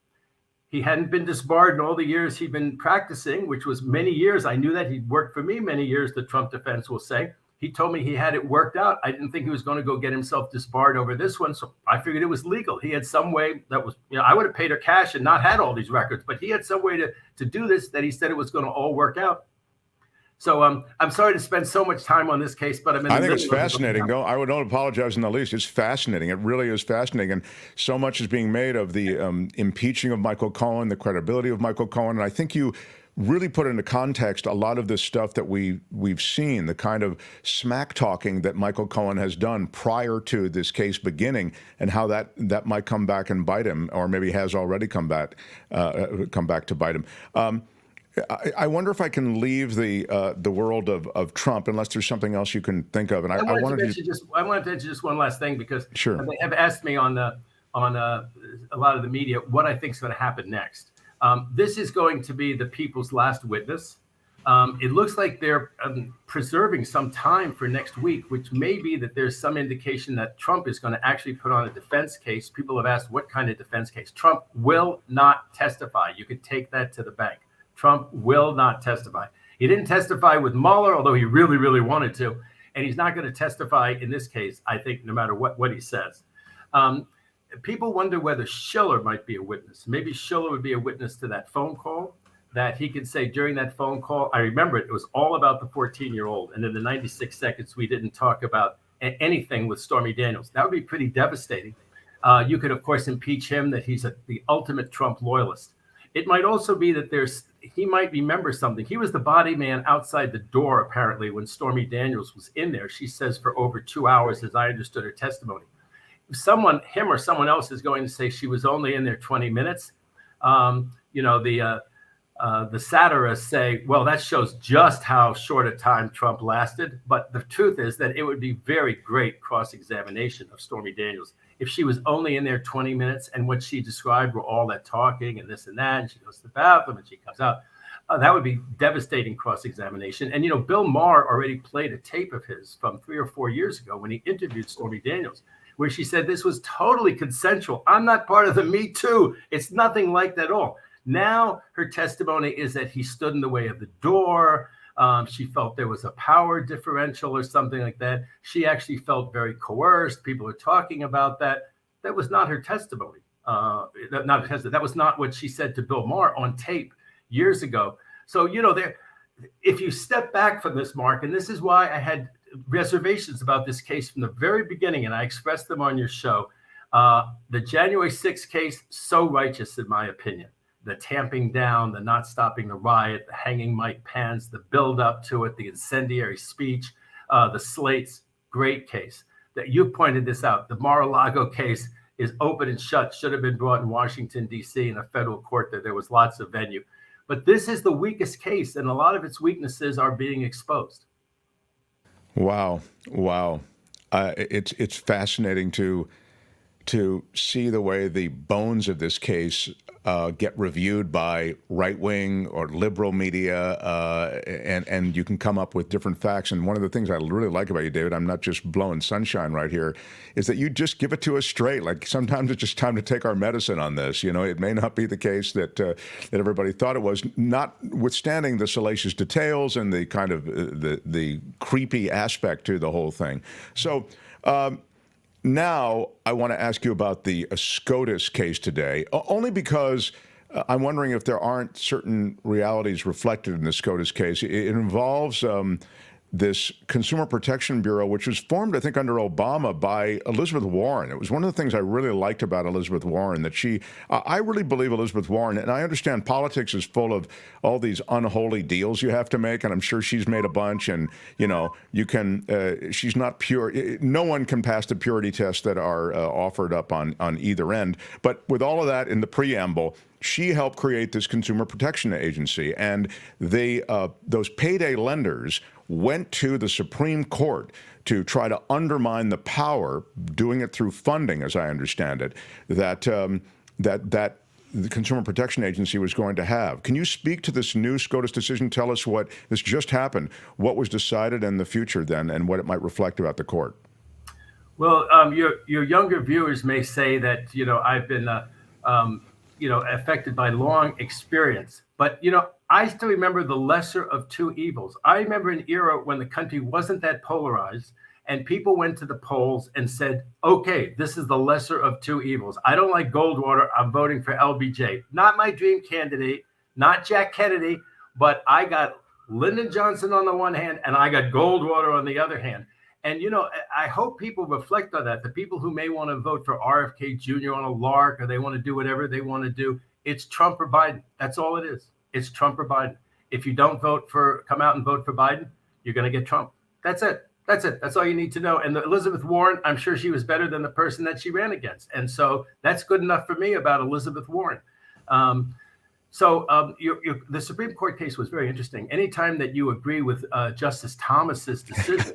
He hadn't been disbarred in all the years he'd been practicing, which was many years. I knew that he'd worked for me many years, the Trump defense will say. He told me he had it worked out. I didn't think he was going to go get himself disbarred over this one. So I figured it was legal. He had some way that was, I would have paid her cash and not had all these records, but he had some way to do this that he said it was going to all work out. So I'm sorry to spend so much time on this case, but I think it's fascinating. I would not apologize in the least. It's fascinating. It really is fascinating. And so much is being made of the impeaching of Michael Cohen, the credibility of Michael Cohen. And I think you really put into context a lot of this stuff that we've seen, the kind of smack talking that Michael Cohen has done prior to this case beginning, and how that might come back and bite him, or maybe has already come back to bite him. I wonder if I can leave the world of Trump, unless there's something else you can think of. And I wanted to mention just one last thing, because sure. They have asked me on a lot of the media what I think is going to happen next. This is going to be the people's last witness. It looks like they're preserving some time for next week, which may be that there's some indication that Trump is going to actually put on a defense case. People have asked what kind of defense case. Trump will not testify. You could take that to the bank. Trump will not testify. He didn't testify with Mueller, although he really, really wanted to. And he's not going to testify in this case, I think, no matter what he says. People wonder whether Schiller might be a witness. Maybe Schiller would be a witness to that phone call, that he could say during that phone call, I remember it was all about the 14-year-old. And in the 96 seconds, we didn't talk about anything with Stormy Daniels. That would be pretty devastating. You could, of course, impeach him that he's the ultimate Trump loyalist. It might also be that he might remember something. He was the body man outside the door, apparently, when Stormy Daniels was in there. She says for over 2 hours, as I understood her testimony. If him or someone else is going to say she was only in there 20 minutes, the satirists say, well, that shows just how short a time Trump lasted. But the truth is that it would be very great cross-examination of Stormy Daniels if she was only in there 20 minutes and what she described were all that talking and this and that, and she goes to the bathroom and she comes out. That would be devastating cross-examination. And, Bill Maher already played a tape of his from 3 or 4 years ago when he interviewed Stormy Daniels, where she said this was totally consensual. I'm not part of the Me Too. It's nothing like that at all. Now her testimony is that he stood in the way of the door. She felt there was a power differential or something like that. She actually felt very coerced. People are talking about that. That was not her testimony. That was not what she said to Bill Maher on tape years ago. So, if you step back from this, Mark, and this is why I had reservations about this case from the very beginning, and I expressed them on your show. The January 6th case, so righteous in my opinion. The tamping down, the not stopping the riot, the hanging Mike Pence, the build up to it, the incendiary speech, the slates, great case. that you pointed this out. The Mar-a-Lago case is open and shut, should have been brought in Washington, D.C. in a federal court there was lots of venue. But this is the weakest case, and a lot of its weaknesses are being exposed. Wow. It's fascinating to see the way the bones of this case get reviewed by right-wing or liberal media, and you can come up with different facts. And one of the things I really like about you, David, I'm not just blowing sunshine right here, is that you just give it to us straight. Like sometimes it's just time to take our medicine on this. You know, it may not be the case that everybody thought it was, notwithstanding the salacious details and the kind of the creepy aspect to the whole thing. So. Now, I want to ask you about the SCOTUS case today, only because I'm wondering if there aren't certain realities reflected in the SCOTUS case. It involves this Consumer Protection Bureau, which was formed, I think, under Obama by Elizabeth Warren. It was one of the things I really liked about Elizabeth Warren, that I really believe Elizabeth Warren, and I understand politics is full of all these unholy deals you have to make, and I'm sure she's made a bunch, and, you know, she's not pure. No one can pass the purity tests that are offered up on either end. But with all of that in the preamble, she helped create this Consumer Protection Agency, and those payday lenders went to the Supreme Court to try to undermine the power, doing it through funding, as I understand it, that the Consumer Protection Agency was going to have. Can you speak to this new SCOTUS decision? Tell us what this just happened, what was decided in the future then, and what it might reflect about the court. Well, your younger viewers may say that, you know, I've been affected by long experience. But, you know, I still remember the lesser of two evils. I remember an era when the country wasn't that polarized, and people went to the polls and said, okay, this is the lesser of two evils. I don't like Goldwater. I'm voting for LBJ. Not my dream candidate, not Jack Kennedy, but I got Lyndon Johnson on the one hand, and I got Goldwater on the other hand. And, you know, I hope people reflect on that. The people who may want to vote for RFK Jr. on a lark, or they want to do whatever they want to do, it's Trump or Biden. That's all it is. It's Trump or Biden. If you don't come out and vote for Biden, you're going to get Trump. That's it. That's it. That's all you need to know. And Elizabeth Warren, I'm sure she was better than the person that she ran against. And so that's good enough for me about Elizabeth Warren. The Supreme Court case was very interesting. Anytime that you agree with Justice Thomas's decision,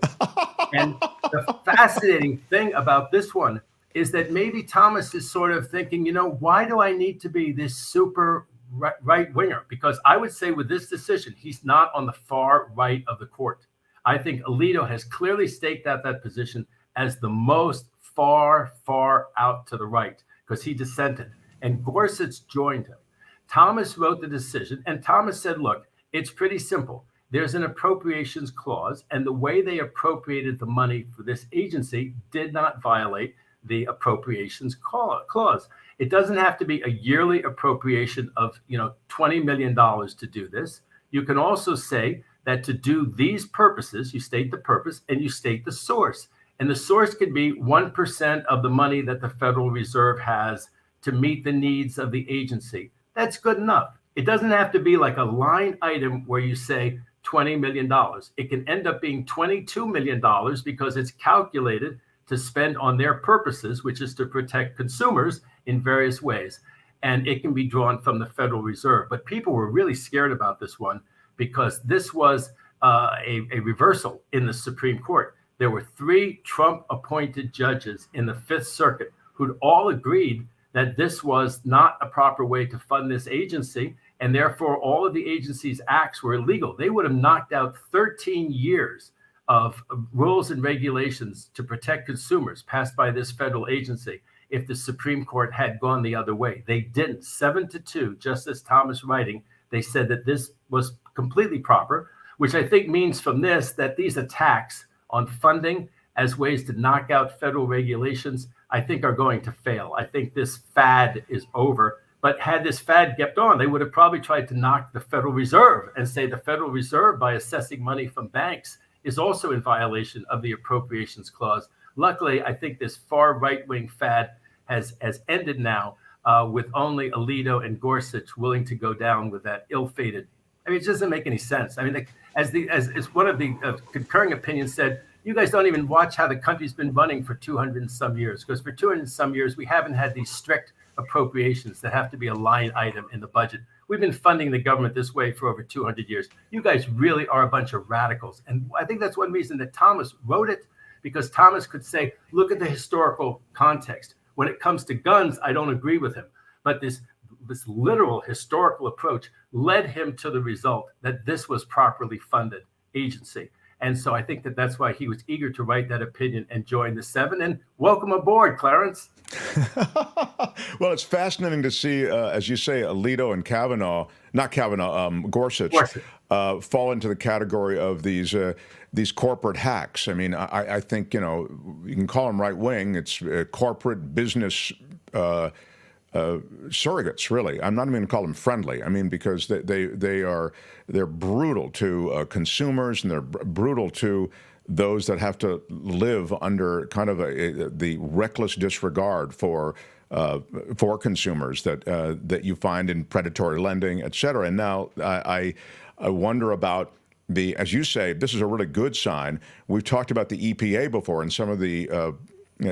and the fascinating thing about this one is that maybe Thomas is sort of thinking, you know, why do I need to be this super right winger? Because I would say with this decision, he's not on the far right of the court. I think Alito has clearly staked out that position as the most far out to the right, because he dissented, and Gorsuch joined him. Thomas wrote the decision, and Thomas said, look, it's pretty simple. There's an appropriations clause, and the way they appropriated the money for this agency did not violate the appropriations clause. It doesn't have to be a yearly appropriation of, $20 million to do this. You can also say that to do these purposes, you state the purpose and you state the source. And the source could be 1% of the money that the Federal Reserve has to meet the needs of the agency. That's good enough. It doesn't have to be like a line item where you say $20 million. It can end up being $22 million because it's calculated to spend on their purposes, which is to protect consumers in various ways. And it can be drawn from the Federal Reserve. But people were really scared about this one because this was a reversal in the Supreme Court. There were 3 Trump-appointed judges in the Fifth Circuit who'd all agreed that this was not a proper way to fund this agency, and therefore all of the agency's acts were illegal. They would have knocked out 13 years of rules and regulations to protect consumers passed by this federal agency if the Supreme Court had gone the other way. They didn't. 7-2, Justice Thomas writing, they said that this was completely proper, which I think means from this that these attacks on funding as ways to knock out federal regulations, I think are going to fail. I think this fad is over. But had this fad kept on, they would have probably tried to knock the Federal Reserve and say the Federal Reserve, by assessing money from banks, is also in violation of the appropriations clause. Luckily, I think this far right-wing fad has ended now with only Alito and Gorsuch willing to go down with that ill-fated. I mean, it doesn't make any sense. I mean, as one of the concurring opinions said, You guys don't even watch how the country's been running for 200 and some years, because for 200 and some years, we haven't had these strict appropriations that have to be a line item in the budget. We've been funding the government this way for over 200 years. You guys really are a bunch of radicals. And I think that's one reason that Thomas wrote it, because Thomas could say, look at the historical context. When it comes to guns, I don't agree with him. But this literal historical approach led him to the result that this was properly funded agency. And so I think that that's why he was eager to write that opinion and join the seven. And welcome aboard, Clarence. Well, it's fascinating to see, as you say, Alito and Gorsuch fall into the category of these corporate hacks. I mean, I think, you can call them right wing. It's corporate business surrogates, really. I'm not even going to call them friendly. I mean, because they're brutal to consumers, and they're brutal to those that have to live under kind of the reckless disregard for consumers that you find in predatory lending, et cetera. And now I wonder about as you say, this is a really good sign. We've talked about the EPA before and some of the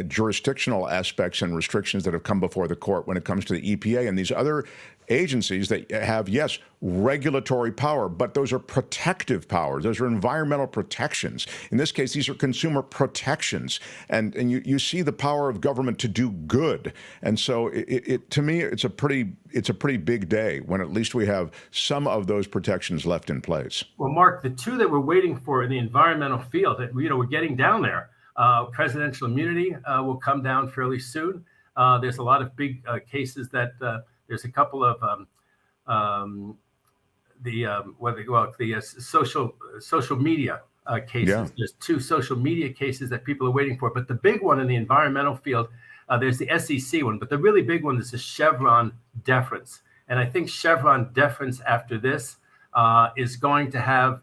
jurisdictional aspects and restrictions that have come before the court when it comes to the EPA and these other agencies that have, yes, regulatory power, but those are protective powers. Those are environmental protections. In this case, these are consumer protections. And you see the power of government to do good. And so to me, it's a pretty big day when at least we have some of those protections left in place. Well, Mark, the two that we're waiting for in the environmental field, that we're getting down there. Presidential immunity will come down fairly soon. There's a lot of big cases that there's a couple of social media cases. Yeah. There's 2 social media cases that people are waiting for. But the big one in the environmental field, there's the SEC one. But the really big one is the Chevron deference. And I think Chevron deference after this is going to have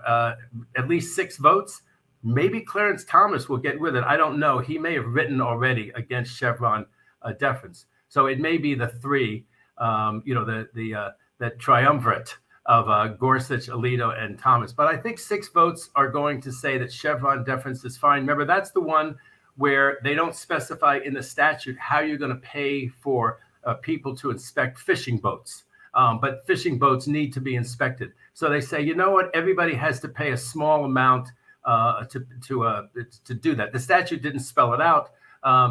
at least 6 votes. Maybe Clarence Thomas will get with it. I don't know. He may have written already against Chevron deference. So it may be the 3, that triumvirate of Gorsuch, Alito, and Thomas. But I think 6 votes are going to say that Chevron deference is fine. Remember, that's the one where they don't specify in the statute how you're going to pay for people to inspect fishing boats. But fishing boats need to be inspected. So they say, you know what? Everybody has to pay a small amount to do that. The statute didn't spell it out.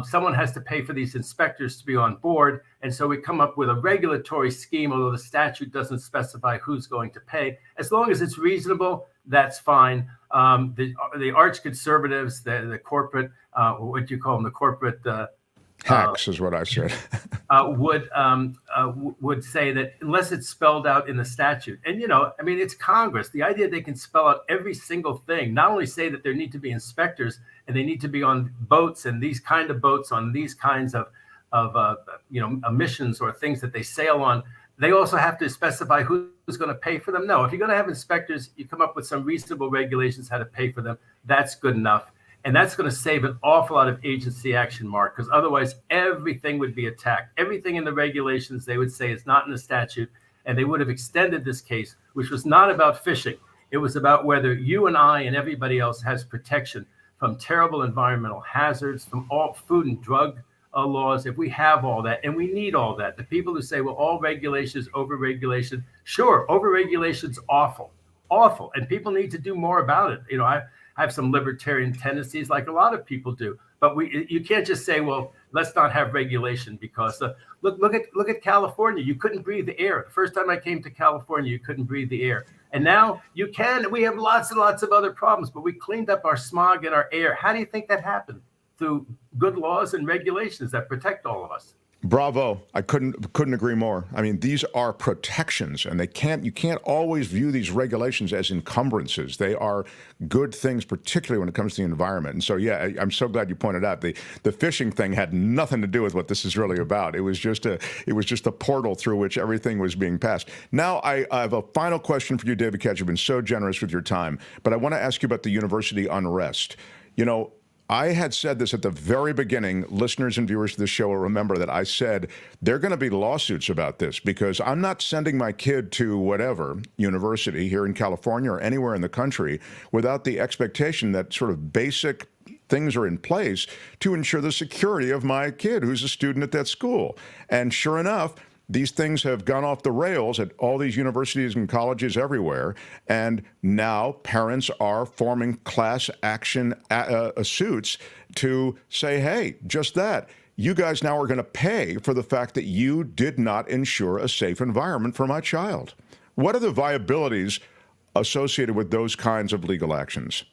Someone has to pay for these inspectors to be on board. And so we come up with a regulatory scheme, although the statute doesn't specify who's going to pay. As long as it's reasonable, that's fine. The arch conservatives, the corporate, what do you call them? The corporate hacks is what I said. Would say that unless it's spelled out in the statute, and it's Congress. The idea they can spell out every single thing, not only say that there need to be inspectors and they need to be on boats and these kind of boats on these kinds of emissions or things that they sail on. They also have to specify who's going to pay for them. No, if you're going to have inspectors, you come up with some reasonable regulations how to pay for them. That's good enough. And that's going to save an awful lot of agency action, Mark, because otherwise everything would be attacked. Everything in the regulations, they would say is not in the statute. And they would have extended this case, which was not about fishing. It was about whether you and I and everybody else has protection from terrible environmental hazards, from all food and drug laws. If we have all that, and we need all that. The people who say, well, all regulation is overregulation. Sure, overregulation's awful. And people need to do more about it. I have some libertarian tendencies like a lot of people do, but you can't just say, well, let's not have regulation because look at California. You couldn't breathe the air. The first time I came to California, you couldn't breathe the air. And now you can. We have lots and lots of other problems, but we cleaned up our smog and our air. How do you think that happened? Through good laws and regulations that protect all of us. Bravo. I couldn't agree more. I mean, these are protections, and you can't always view these regulations as encumbrances. They are good things, particularly when it comes to the environment. And so, yeah, I'm so glad you pointed out the fishing thing had nothing to do with what this is really about. It was just a portal through which everything was being passed. Now, I have a final question for you, David Katz. You've been so generous with your time, but I want to ask you about the university unrest. I had said this at the very beginning. Listeners and viewers to the show will remember that I said there are going to be lawsuits about this because I'm not sending my kid to whatever university here in California or anywhere in the country without the expectation that sort of basic things are in place to ensure the security of my kid who's a student at that school. And sure enough, these things have gone off the rails at all these universities and colleges everywhere, and now parents are forming class action suits to say, hey, just that. You guys now are going to pay for the fact that you did not ensure a safe environment for my child. What are the viabilities associated with those kinds of legal actions?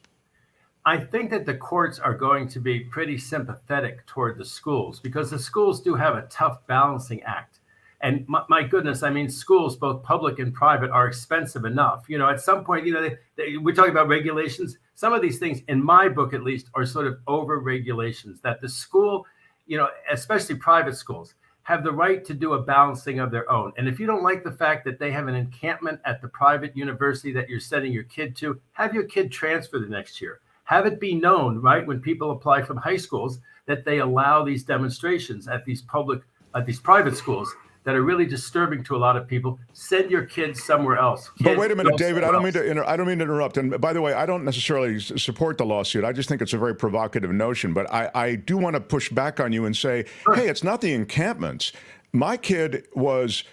I think that the courts are going to be pretty sympathetic toward the schools, because the schools do have a tough balancing act. And my goodness, I mean, schools, both public and private, are expensive enough. You know, at some point, you know, we're talking about regulations. Some of these things, in my book at least, are sort of over regulations, that the school, you know, especially private schools, have the right to do a balancing of their own. And if you don't like the fact that they have an encampment at the private university that you're sending your kid to, have your kid transfer the next year. Have it be known, right, when people apply from high schools, that they allow these demonstrations at these private schools that are really disturbing to a lot of people. Send your kids somewhere else. But wait a minute, David, I don't mean to interrupt. And by the way, I don't necessarily support the lawsuit. I just think it's a very provocative notion. But I do want to push back on you and say, hey, it's not the encampments. My kid was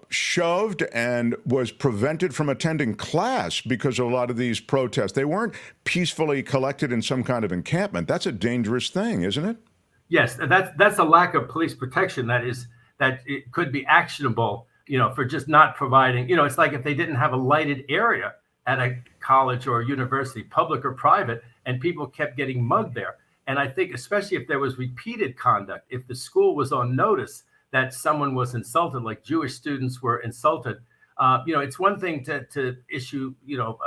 shoved and was prevented from attending class because of a lot of these protests. They weren't peacefully collected in some kind of encampment. That's a dangerous thing, isn't it? Yes, that's a lack of police protection that it could be actionable, you know, for just not providing, you know, it's like if they didn't have a lighted area at a college or a university, public or private, and people kept getting mugged there. And I think especially if there was repeated conduct, if the school was on notice that someone was insulted, like Jewish students were insulted, you know, it's one thing to issue, you know,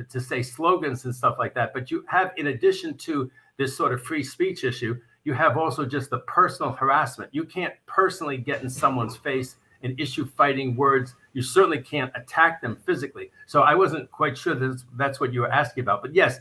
to say slogans and stuff like that. But you have, in addition to this sort of free speech issue, you have also just the personal harassment. You can't personally get in someone's face and issue fighting words. You certainly can't attack them physically. So I wasn't quite sure that's what you were asking about. But yes,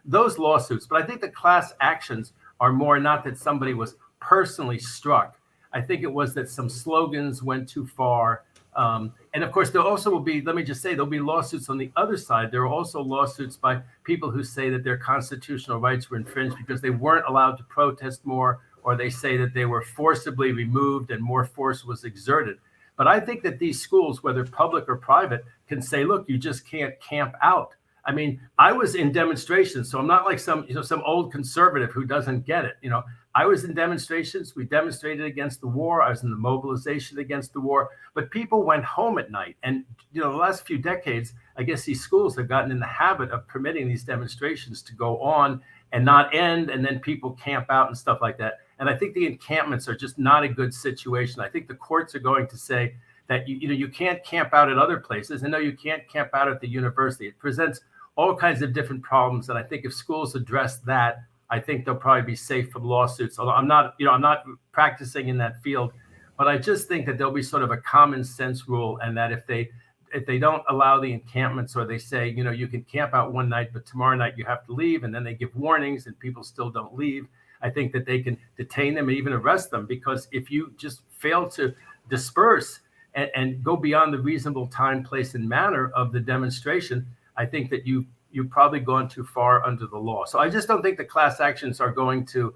those lawsuits. But I think the class actions are more not that somebody was personally struck. I think it was that some slogans went too far. And of course, there also will be, let me just say, there'll be lawsuits on the other side. There are also lawsuits by people who say that their constitutional rights were infringed because they weren't allowed to protest more, or they say that they were forcibly removed and more force was exerted. But I think that these schools, whether public or private, can say, look, you just can't camp out. I mean, I was in demonstrations, so I'm not like some old conservative who doesn't get it. You know, I was in demonstrations. We demonstrated against the war. I was in the mobilization against the war. But people went home at night. And, you know, the last few decades, I guess these schools have gotten in the habit of permitting these demonstrations to go on and not end, and then people camp out and stuff like that. And I think the encampments are just not a good situation. I think the courts are going to say that, you know, you can't camp out at other places. And no, you can't camp out at the university. It presents all kinds of different problems. And I think if schools address that, I think they'll probably be safe from lawsuits. Although I'm not practicing in that field, but I just think that there'll be sort of a common sense rule, and that if they don't allow the encampments, or they say, you know, you can camp out one night, but tomorrow night you have to leave, and then they give warnings and people still don't leave, I think that they can detain them and even arrest them, because if you just fail to disperse and go beyond the reasonable time, place, and manner of the demonstration, I think that you've probably gone too far under the law. So I just don't think the class actions are going to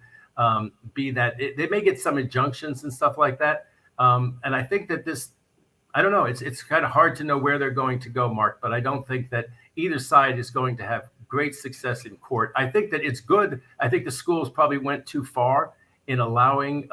be that. They may get some injunctions and stuff like that. And I think that this, I don't know, it's kind of hard to know where they're going to go, Mark, but I don't think that either side is going to have great success in court. I think that it's good. I think the schools probably went too far in allowing,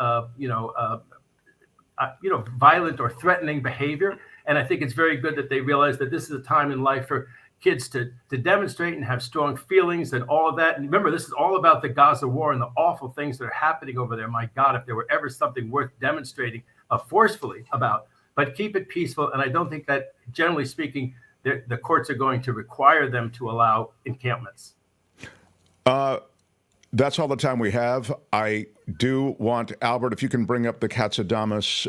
violent or threatening behavior. And I think it's very good that they realize that this is a time in life for kids to demonstrate and have strong feelings and all of that. And remember, this is all about the Gaza war and the awful things that are happening over there. My God, if there were ever something worth demonstrating forcefully about, but keep it peaceful. And I don't think that, generally speaking, the courts are going to require them to allow encampments. That's all the time we have. I do want, Albert, if you can bring up the Katsadamas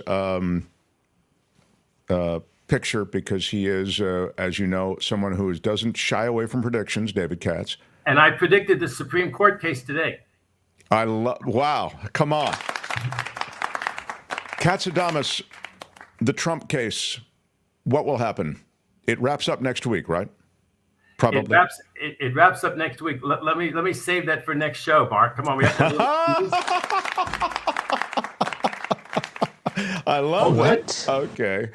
picture, because he is, as you know, someone who doesn't shy away from predictions, David Katz. And I predicted the Supreme Court case today. Wow, come on. Katsadamas, the Trump case, what will happen? It wraps up next week, right? Probably. It wraps up next week. Let me save that for next show, Mark. Come on, we have to. I love that. Okay.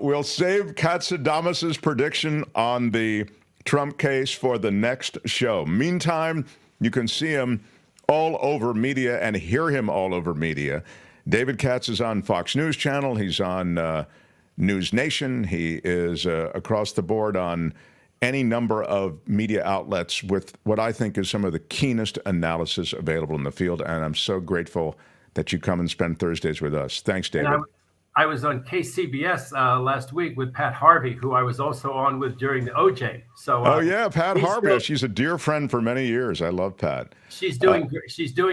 We'll save Katsadamas's prediction on the Trump case for the next show. Meantime, you can see him all over media and hear him all over media. David Katz is on Fox News Channel. He's on News Nation. He is across the board on any number of media outlets with what I think is some of the keenest analysis available in the field. And I'm so grateful that you come and spend Thursdays with us. Thanks, David. I was on KCBS last week with Pat Harvey, who I was also on with during the OJ. So, Pat Harvey. She's a dear friend for many years. I love Pat. She's doing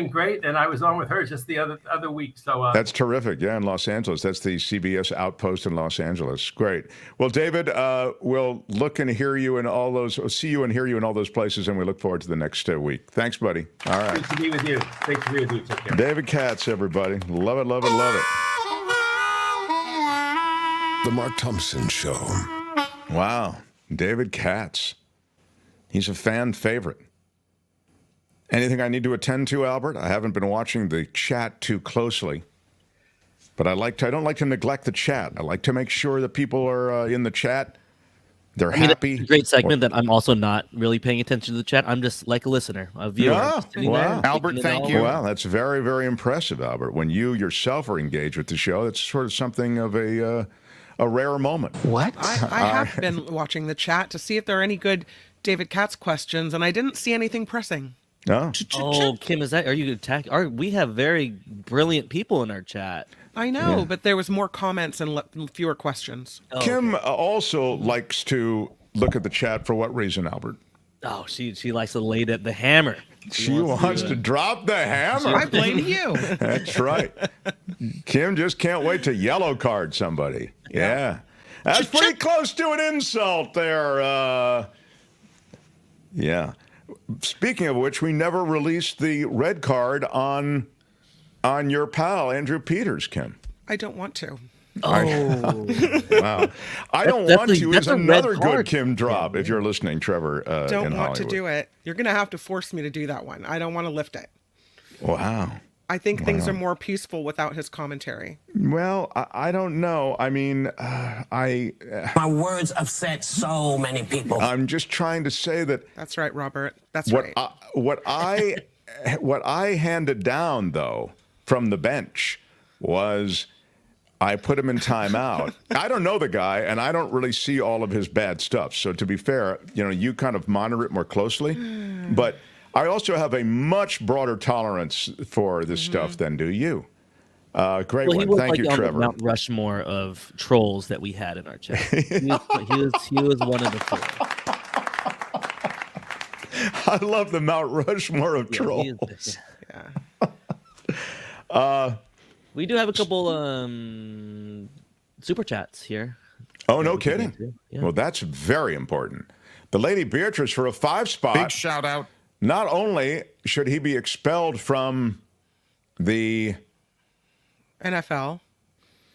great, and I will on with her just the other week. So that's terrific. Yeah, in Los Angeles. That's the CBS outpost in Los Angeles. Great. Well, David, we'll look and hear you in all those. See you and hear you in all those places, and we look forward to the next week. Thanks, buddy. All right. Great to be with you. Great to be with you. Take care. David Katz, everybody. Love it. Love it. Love it. The Mark Thompson Show. Wow. David Katz. He's a fan favorite. Anything I need to attend to, Albert? I haven't been watching the chat too closely, but I don't like to neglect the chat. I like to make sure that people are in the chat. They're happy. It's a great segment that I'm also not really paying attention to the chat. I'm just like a listener, a viewer. Wow. Albert, thank you. Wow, that's very, very impressive, Albert. When you yourself are engaged with the show, it's sort of something of a rare moment. What? I have been watching the chat to see if there are any good David Katz questions, and I didn't see anything pressing. No. Oh, Kim, are you attacking? We have very brilliant people in our chat. I know, but there was more comments and fewer questions. Oh, Kim also likes to look at the chat for what reason, Albert? Oh, she likes to lay the hammer. She wants to drop the hammer. I blame you. That's right. Kim just can't wait to yellow card somebody. Yeah. That's pretty close to an insult there. Yeah. Speaking of which, we never released the red card on your pal, Andrew Peters, Kim. I don't want to. Oh. Wow. I don't want to is another good Kim drop, if you're listening, Trevor, don't in want Hollywood. to do it. You're going to have to force me to do that one. I don't want to lift it. Wow. I think things are more peaceful without his commentary. Well, I don't know. I mean, My words upset so many people. I'm just trying to say that. That's right, Robert. That's what right. What I handed down, though, from the bench was I put him in timeout. I don't know the guy, and I don't really see all of his bad stuff. So to be fair, you kind of monitor it more closely. But I also have a much broader tolerance for this stuff than do you. Great one. Thank you, Trevor. Mount Rushmore of trolls that we had in our chat. He was one of the four. I love the Mount Rushmore of trolls. We do have a couple super chats here. Oh, no kidding. Yeah. Well, that's very important. The Lady Beatrice for a 5 spot. Big shout out. Not only should he be expelled from the NFL.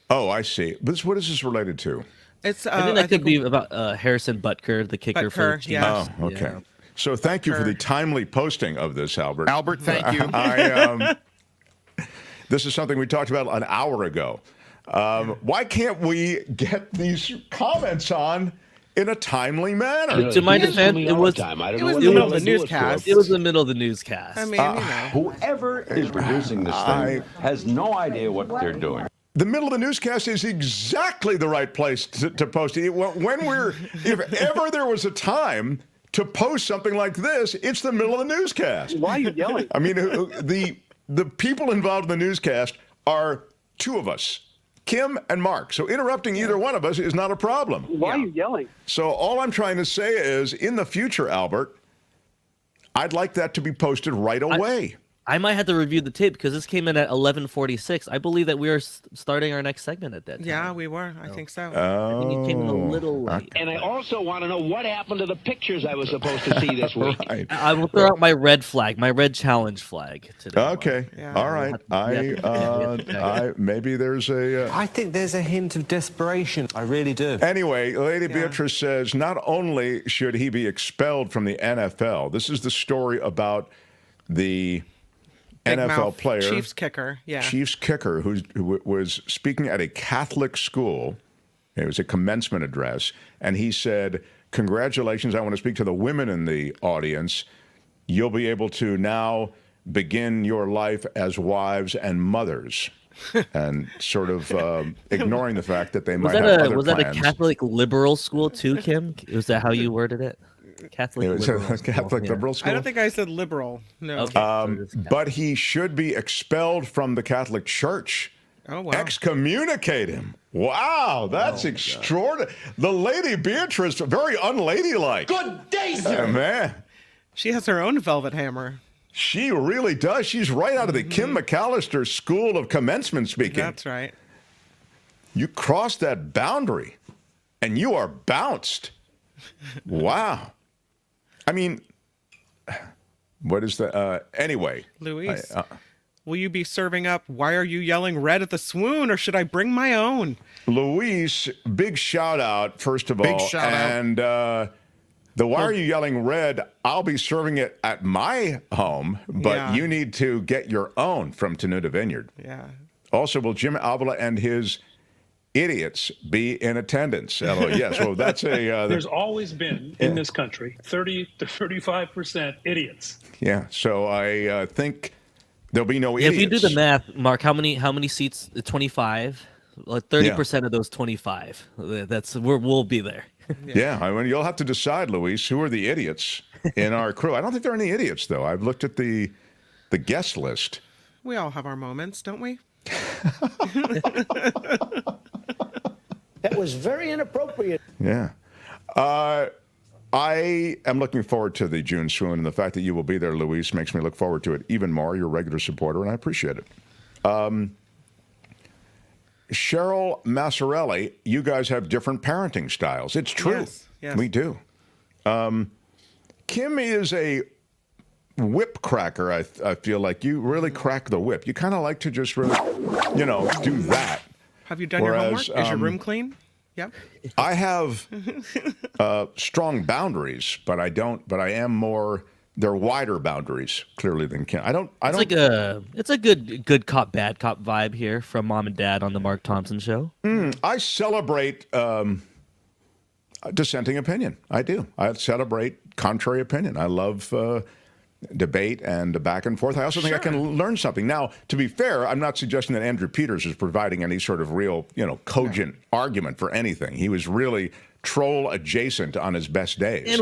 Oh, I see. What is this related to? It's I think that could be about Harrison Butker, the kicker for the Chiefs. Yes. Oh, okay. Yeah. So thank you for the timely posting of this, Albert. Albert, thank you. This is something we talked about an hour ago. Why can't we get these comments on in a timely manner? To my defense, it was the middle of the newscast. It was the middle of the newscast. I mean, Whoever is producing this thing has no idea what they're doing. The middle of the newscast is exactly the right place to post it. If ever there was a time to post something like this, it's the middle of the newscast. Why are you yelling? I mean, the people involved in the newscast are two of us, Kim and Mark. So interrupting either one of us is not a problem. Why are you yelling? So all I'm trying to say is, in the future, Albert, I'd like that to be posted right away. I might have to review the tape because this came in at 11:46. I believe that we are starting our next segment at that time. Yeah, we were. I think so. I think it came in a little late. And I also want to know what happened to the pictures I was supposed to see this week. Right. I will throw out my red flag, my red challenge flag today. Okay. All right. I maybe there's a. I think there's a hint of desperation. I really do. Anyway, Lady Beatrice says not only should he be expelled from the NFL, this is the story about the Big NFL mouth player, Chiefs kicker, Chiefs kicker, who was speaking at a Catholic school. It was a commencement address, and he said, "Congratulations! I want to speak to the women in the audience. You'll be able to now begin your life as wives and mothers." And sort of ignoring the fact that they might have other plans. Was that a Catholic liberal school too, Kim? Was that how you worded it? Catholic liberal school. I don't think I said liberal. No. Okay. But he should be expelled from the Catholic Church. Oh, wow. Excommunicate him. Wow, that's extraordinary. The Lady Beatrice, very unladylike. Good day, sir. Man. She has her own velvet hammer. She really does. She's right out of the Kim McAllister School of Commencement Speaking. That's right. You crossed that boundary, and you are bounced. Wow. I mean, what is the anyway? Luis, will you be serving up "Why are you yelling red" at the Swoon, or should I bring my own? Luis, big shout out, first of all. Shout out. And the "Why are you yelling red?" I'll be serving it at my home, but you need to get your own from Tenuta Vineyard. Yeah. Also, will Jim Avila and his idiots be in attendance? Yes, well, that's a... There's always been, in this country, 30 to 35% idiots. Yeah, so I think there'll be no idiots. If you do the math, Mark, how many seats? 25? Like 30% of those 25. We'll be there. Yeah, I mean, you'll have to decide, Luis, who are the idiots in our crew. I don't think there are any idiots, though. I've looked at the guest list. We all have our moments, don't we? That was very inappropriate. Yeah. I am looking forward to the June Swoon, and the fact that you will be there, Luis, makes me look forward to it even more. You're a regular supporter, and I appreciate it. Cheryl Massarelli, you guys have different parenting styles. It's true. Yes. We do. Kim is a whip cracker. I feel like you really crack the whip. You kind of like to just really, do that. Have you done your homework? Is your room clean? Yep. I have strong boundaries, but I don't. But I am more. They're wider boundaries, clearly, than Kim. I don't. It's a good cop, bad cop vibe here from Mom and Dad on the Mark Thompson Show. I celebrate dissenting opinion. I do. I celebrate contrary opinion. I love debate and back and forth. I also think I can learn something. Now, to be fair, I'm not suggesting that Andrew Peters is providing any sort of real, cogent argument for anything. He was really troll adjacent on his best days. And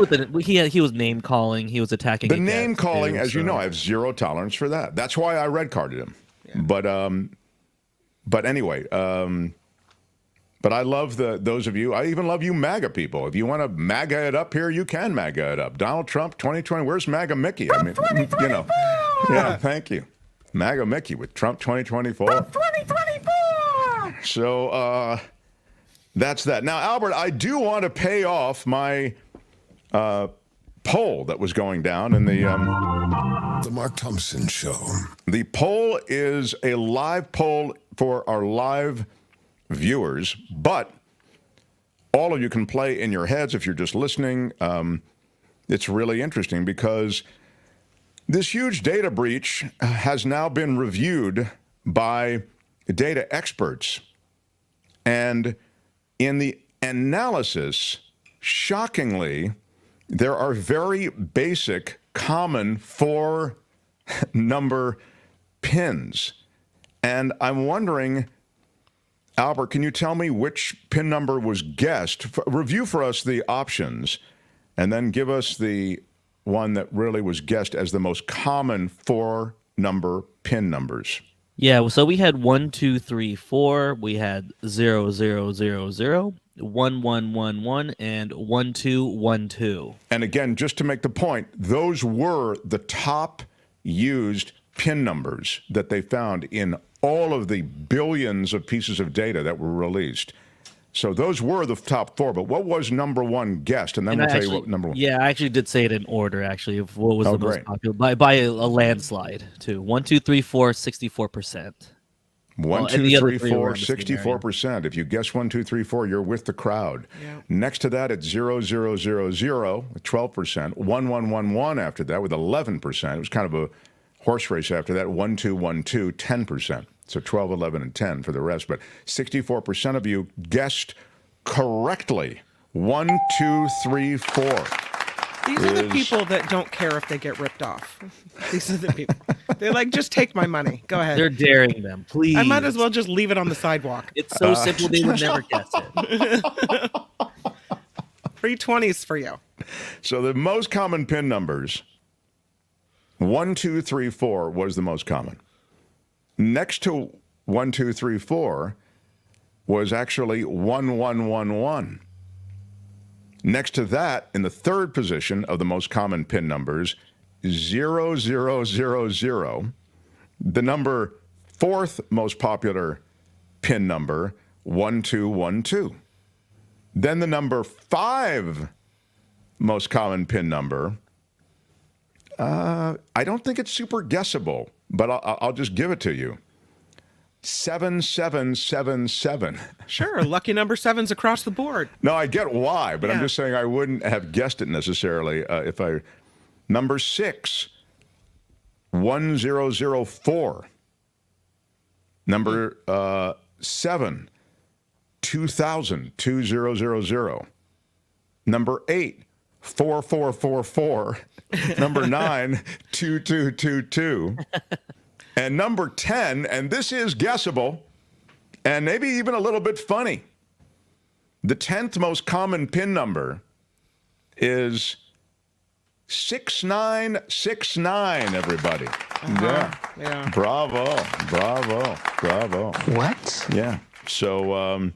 he was name calling. He was attacking the name calling, as you know. I have zero tolerance for that. That's why I red carded him. Yeah. But anyway. But I love those of you. I even love you MAGA people. If you want to MAGA it up here, you can MAGA it up. Donald Trump, 2020. Where's MAGA Mickey? I mean, Yeah, thank you. MAGA Mickey with Trump 2024. 2024. So that's that. Now, Albert, I do want to pay off my poll that was going down in the Mark Thompson Show. The poll is a live poll for our live viewers, but all of you can play in your heads if you're just listening. It's really interesting because this huge data breach has now been reviewed by data experts. And in the analysis, shockingly, there are very basic, common 4-number pins. And I'm wondering, Albert, can you tell me which pin number was guessed? Review for us the options, and then give us the one that really was guessed as the most common 4-number pin numbers. Yeah, so we had 1, 2, 3, 4. We had 0, 0, 0, 0, 1, 1, 1, 1, and 1, 2, 1, 2. And again, just to make the point, those were the top used PIN numbers that they found in all of the billions of pieces of data that were released. So those were the top 4, but what was number 1 guessed? And then we'll tell you what number 1. Yeah, I actually did say it in order, actually, of what was the most popular. By a landslide, too. 1, 2, 3, 4, 64%. 1, 2, 3, 4, 64%. If you guess 1, 2, 3, 4, you're with the crowd. Yeah. Next to that, it's 0, 0, 0, 0 with 12%. 1, 1, 1, 1 after that with 11%. It was kind of a horse race after that. 1, 2, 1, 2, 10%. So 12, 11, and 10 for the rest. But 64% of you guessed correctly. 1, 2, 3, 4. These are the people that don't care if they get ripped off. These are the people. They're like, just take my money. Go ahead. They're daring them, please. I might as well just leave it on the sidewalk. It's so simple they would never guess it. Free 20s for you. So the most common PIN numbers, 1, 2, 3, 4 was the most common. Next to 1, 2, 3, 4 was actually 1, 1, 1, 1. Next to that, in the third position of the most common PIN numbers, 0, 0, 0, 0. The number 4th most popular PIN number, 1, 2, 1, 2. Then the number 5 most common PIN number, I don't think it's super guessable, but I'll just give it to you. 7777. Sure, lucky number 7's across the board. No, I get why, but I'm just saying I wouldn't have guessed it necessarily if I. Number 6, 1004. Number 7, 2000, 2000. Number 8, 4444. Number 9, 2222. And number 10, and this is guessable, and maybe even a little bit funny. The 10th most common PIN number is 6969, everybody. Yeah. Bravo. What? Yeah. So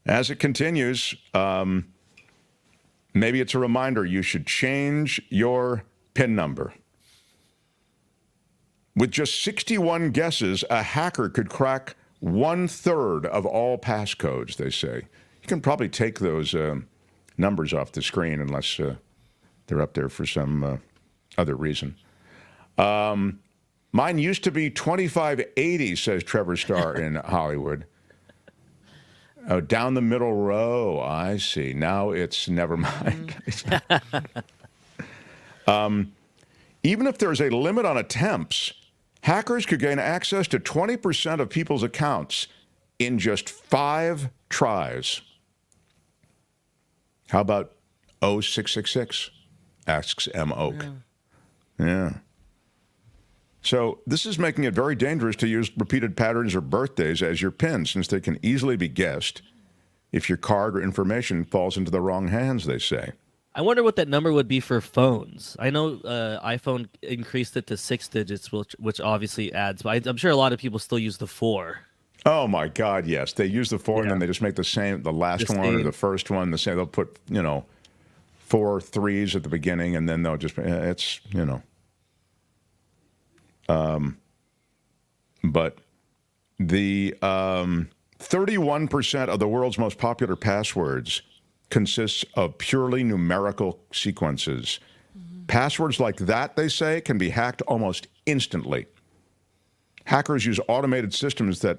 as it continues, maybe it's a reminder you should change your PIN number. With just 61 guesses, a hacker could crack 1/3 of all passcodes, they say. You can probably take those numbers off the screen unless they're up there for some other reason. Mine used to be 2580, says Trevor Starr in Hollywood. Oh, down the middle row. I see. Now it's never mind. Even if there's a limit on attempts, hackers could gain access to 20% of people's accounts in just 5 tries. How about 0666? Asks M. Oak. Yeah. So this is making it very dangerous to use repeated patterns or birthdays as your PIN, since they can easily be guessed if your card or information falls into the wrong hands, they say. I wonder what that number would be for phones. I know iPhone increased it to 6 digits, which obviously adds, but I'm sure a lot of people still use the 4. Oh my God, yes. They use the 4 and then they just make the last one or the first one the same. They'll put, 4 3s at the beginning and then they'll just, it's, but the 31% of the world's most popular passwords consists of purely numerical sequences. Passwords like that, they say, can be hacked almost instantly. Hackers use automated systems that,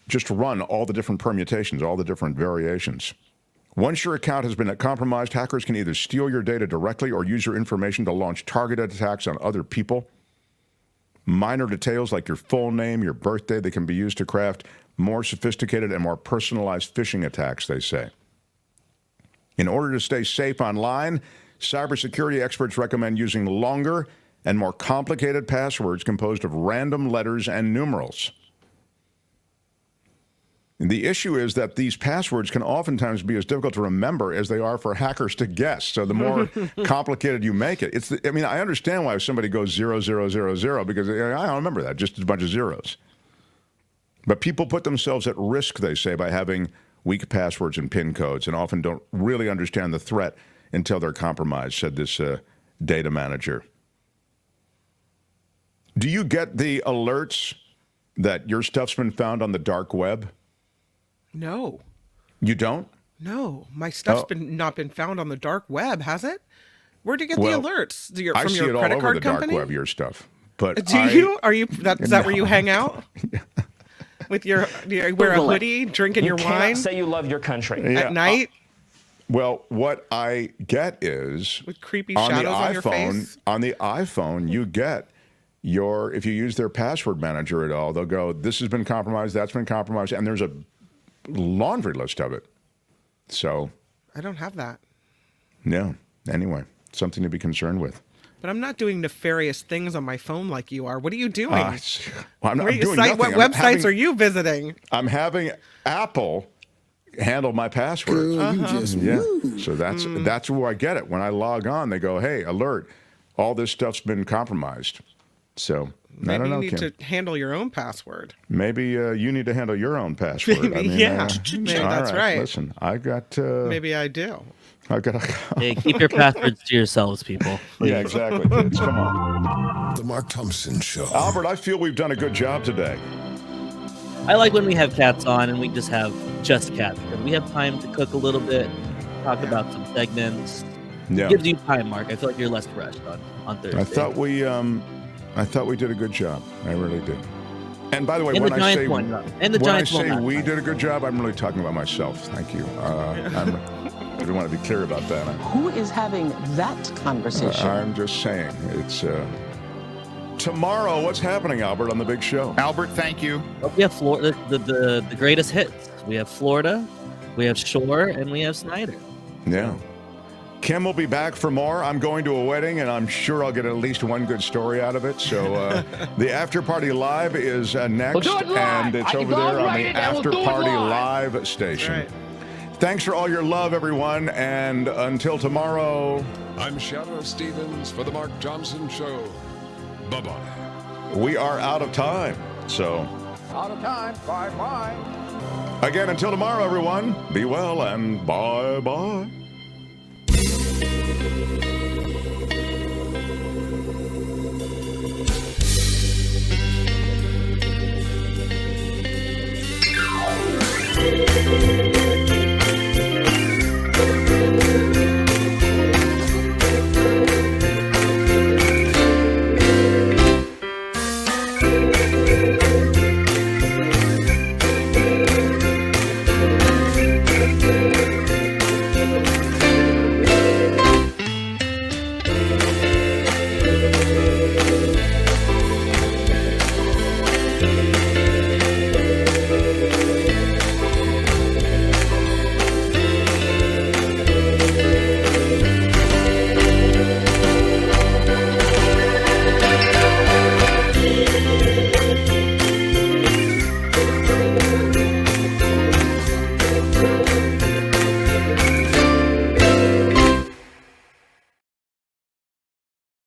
just run all the different permutations, all the different variations. Once your account has been compromised, hackers can either steal your data directly or use your information to launch targeted attacks on other people. Minor details like your full name, your birthday, they can be used to craft more sophisticated and more personalized phishing attacks, they say. In order to stay safe online, cybersecurity experts recommend using longer and more complicated passwords composed of random letters and numerals. And the issue is that these passwords can oftentimes be as difficult to remember as they are for hackers to guess. So the more complicated you make it, I understand why somebody goes 0000 because I don't remember that, just a bunch of zeros. But people put themselves at risk, they say, by having weak passwords and PIN codes and often don't really understand the threat until they're compromised, said this data manager. Do you get the alerts that your stuff's been found on the dark web? No. You don't? No, my stuff's not been found on the dark web, has it? Where do you get the alerts? From your I see it credit all over card the company? dark web, your stuff. But do you? Are you? Is that where you hang out? With your, do you wear a hoodie, drinking your wine? Say you love your country at night. Well, what I get is with creepy shadows on your face. On the iPhone, you get if you use their password manager at all, they'll go, "This has been compromised, that's been compromised," and there's a laundry list of it. So I don't have that. Yeah. Anyway, something to be concerned with. But I'm not doing nefarious things on my phone like you are. What are you doing? I'm doing nothing. What websites are you visiting? I'm having Apple handle my password. Girl, you just moved. So that's where I get it. When I log on, they go, "Hey, alert! All this stuff's been compromised." So maybe I don't know, you need Kim. to handle your own password. Maybe you need to handle your own password. Maybe, maybe that's right. Listen, I got. Maybe I do. I got. Hey, keep your passwords to yourselves, people. Please. Yeah, exactly, kids. Come on. The Mark Thompson Show. Albert, I feel we've done a good job today. I like when we have cats on and we just have cats. And we have time to cook a little bit, talk about some segments. Yeah. It gives you time, Mark. I feel like you're less rushed on Thursday. I thought we did a good job. I really did. And by the way, And when the I Giants say won, and the when Giants I say won we last did a good job, I'm really talking about myself. Thank you. I do want to be clear about that. Who is having that conversation? I'm just saying. It's tomorrow. What's happening, Albert, on the big show? Albert, thank you. We have Florida, the greatest hits. We have Florida, we have Shore, and we have Snyder. Yeah. Kim will be back for more. I'm going to a wedding, and I'm sure I'll get at least one good story out of it. So the After Party Live is next, and it's over there on the After Party Live station. Right. Thanks for all your love, everyone, and until tomorrow. I'm Shadow Stevens for the Mark Thompson Show. Bye-bye. We are out of time, so... Out of time. Bye-bye. Again, until tomorrow, everyone, be well and bye-bye.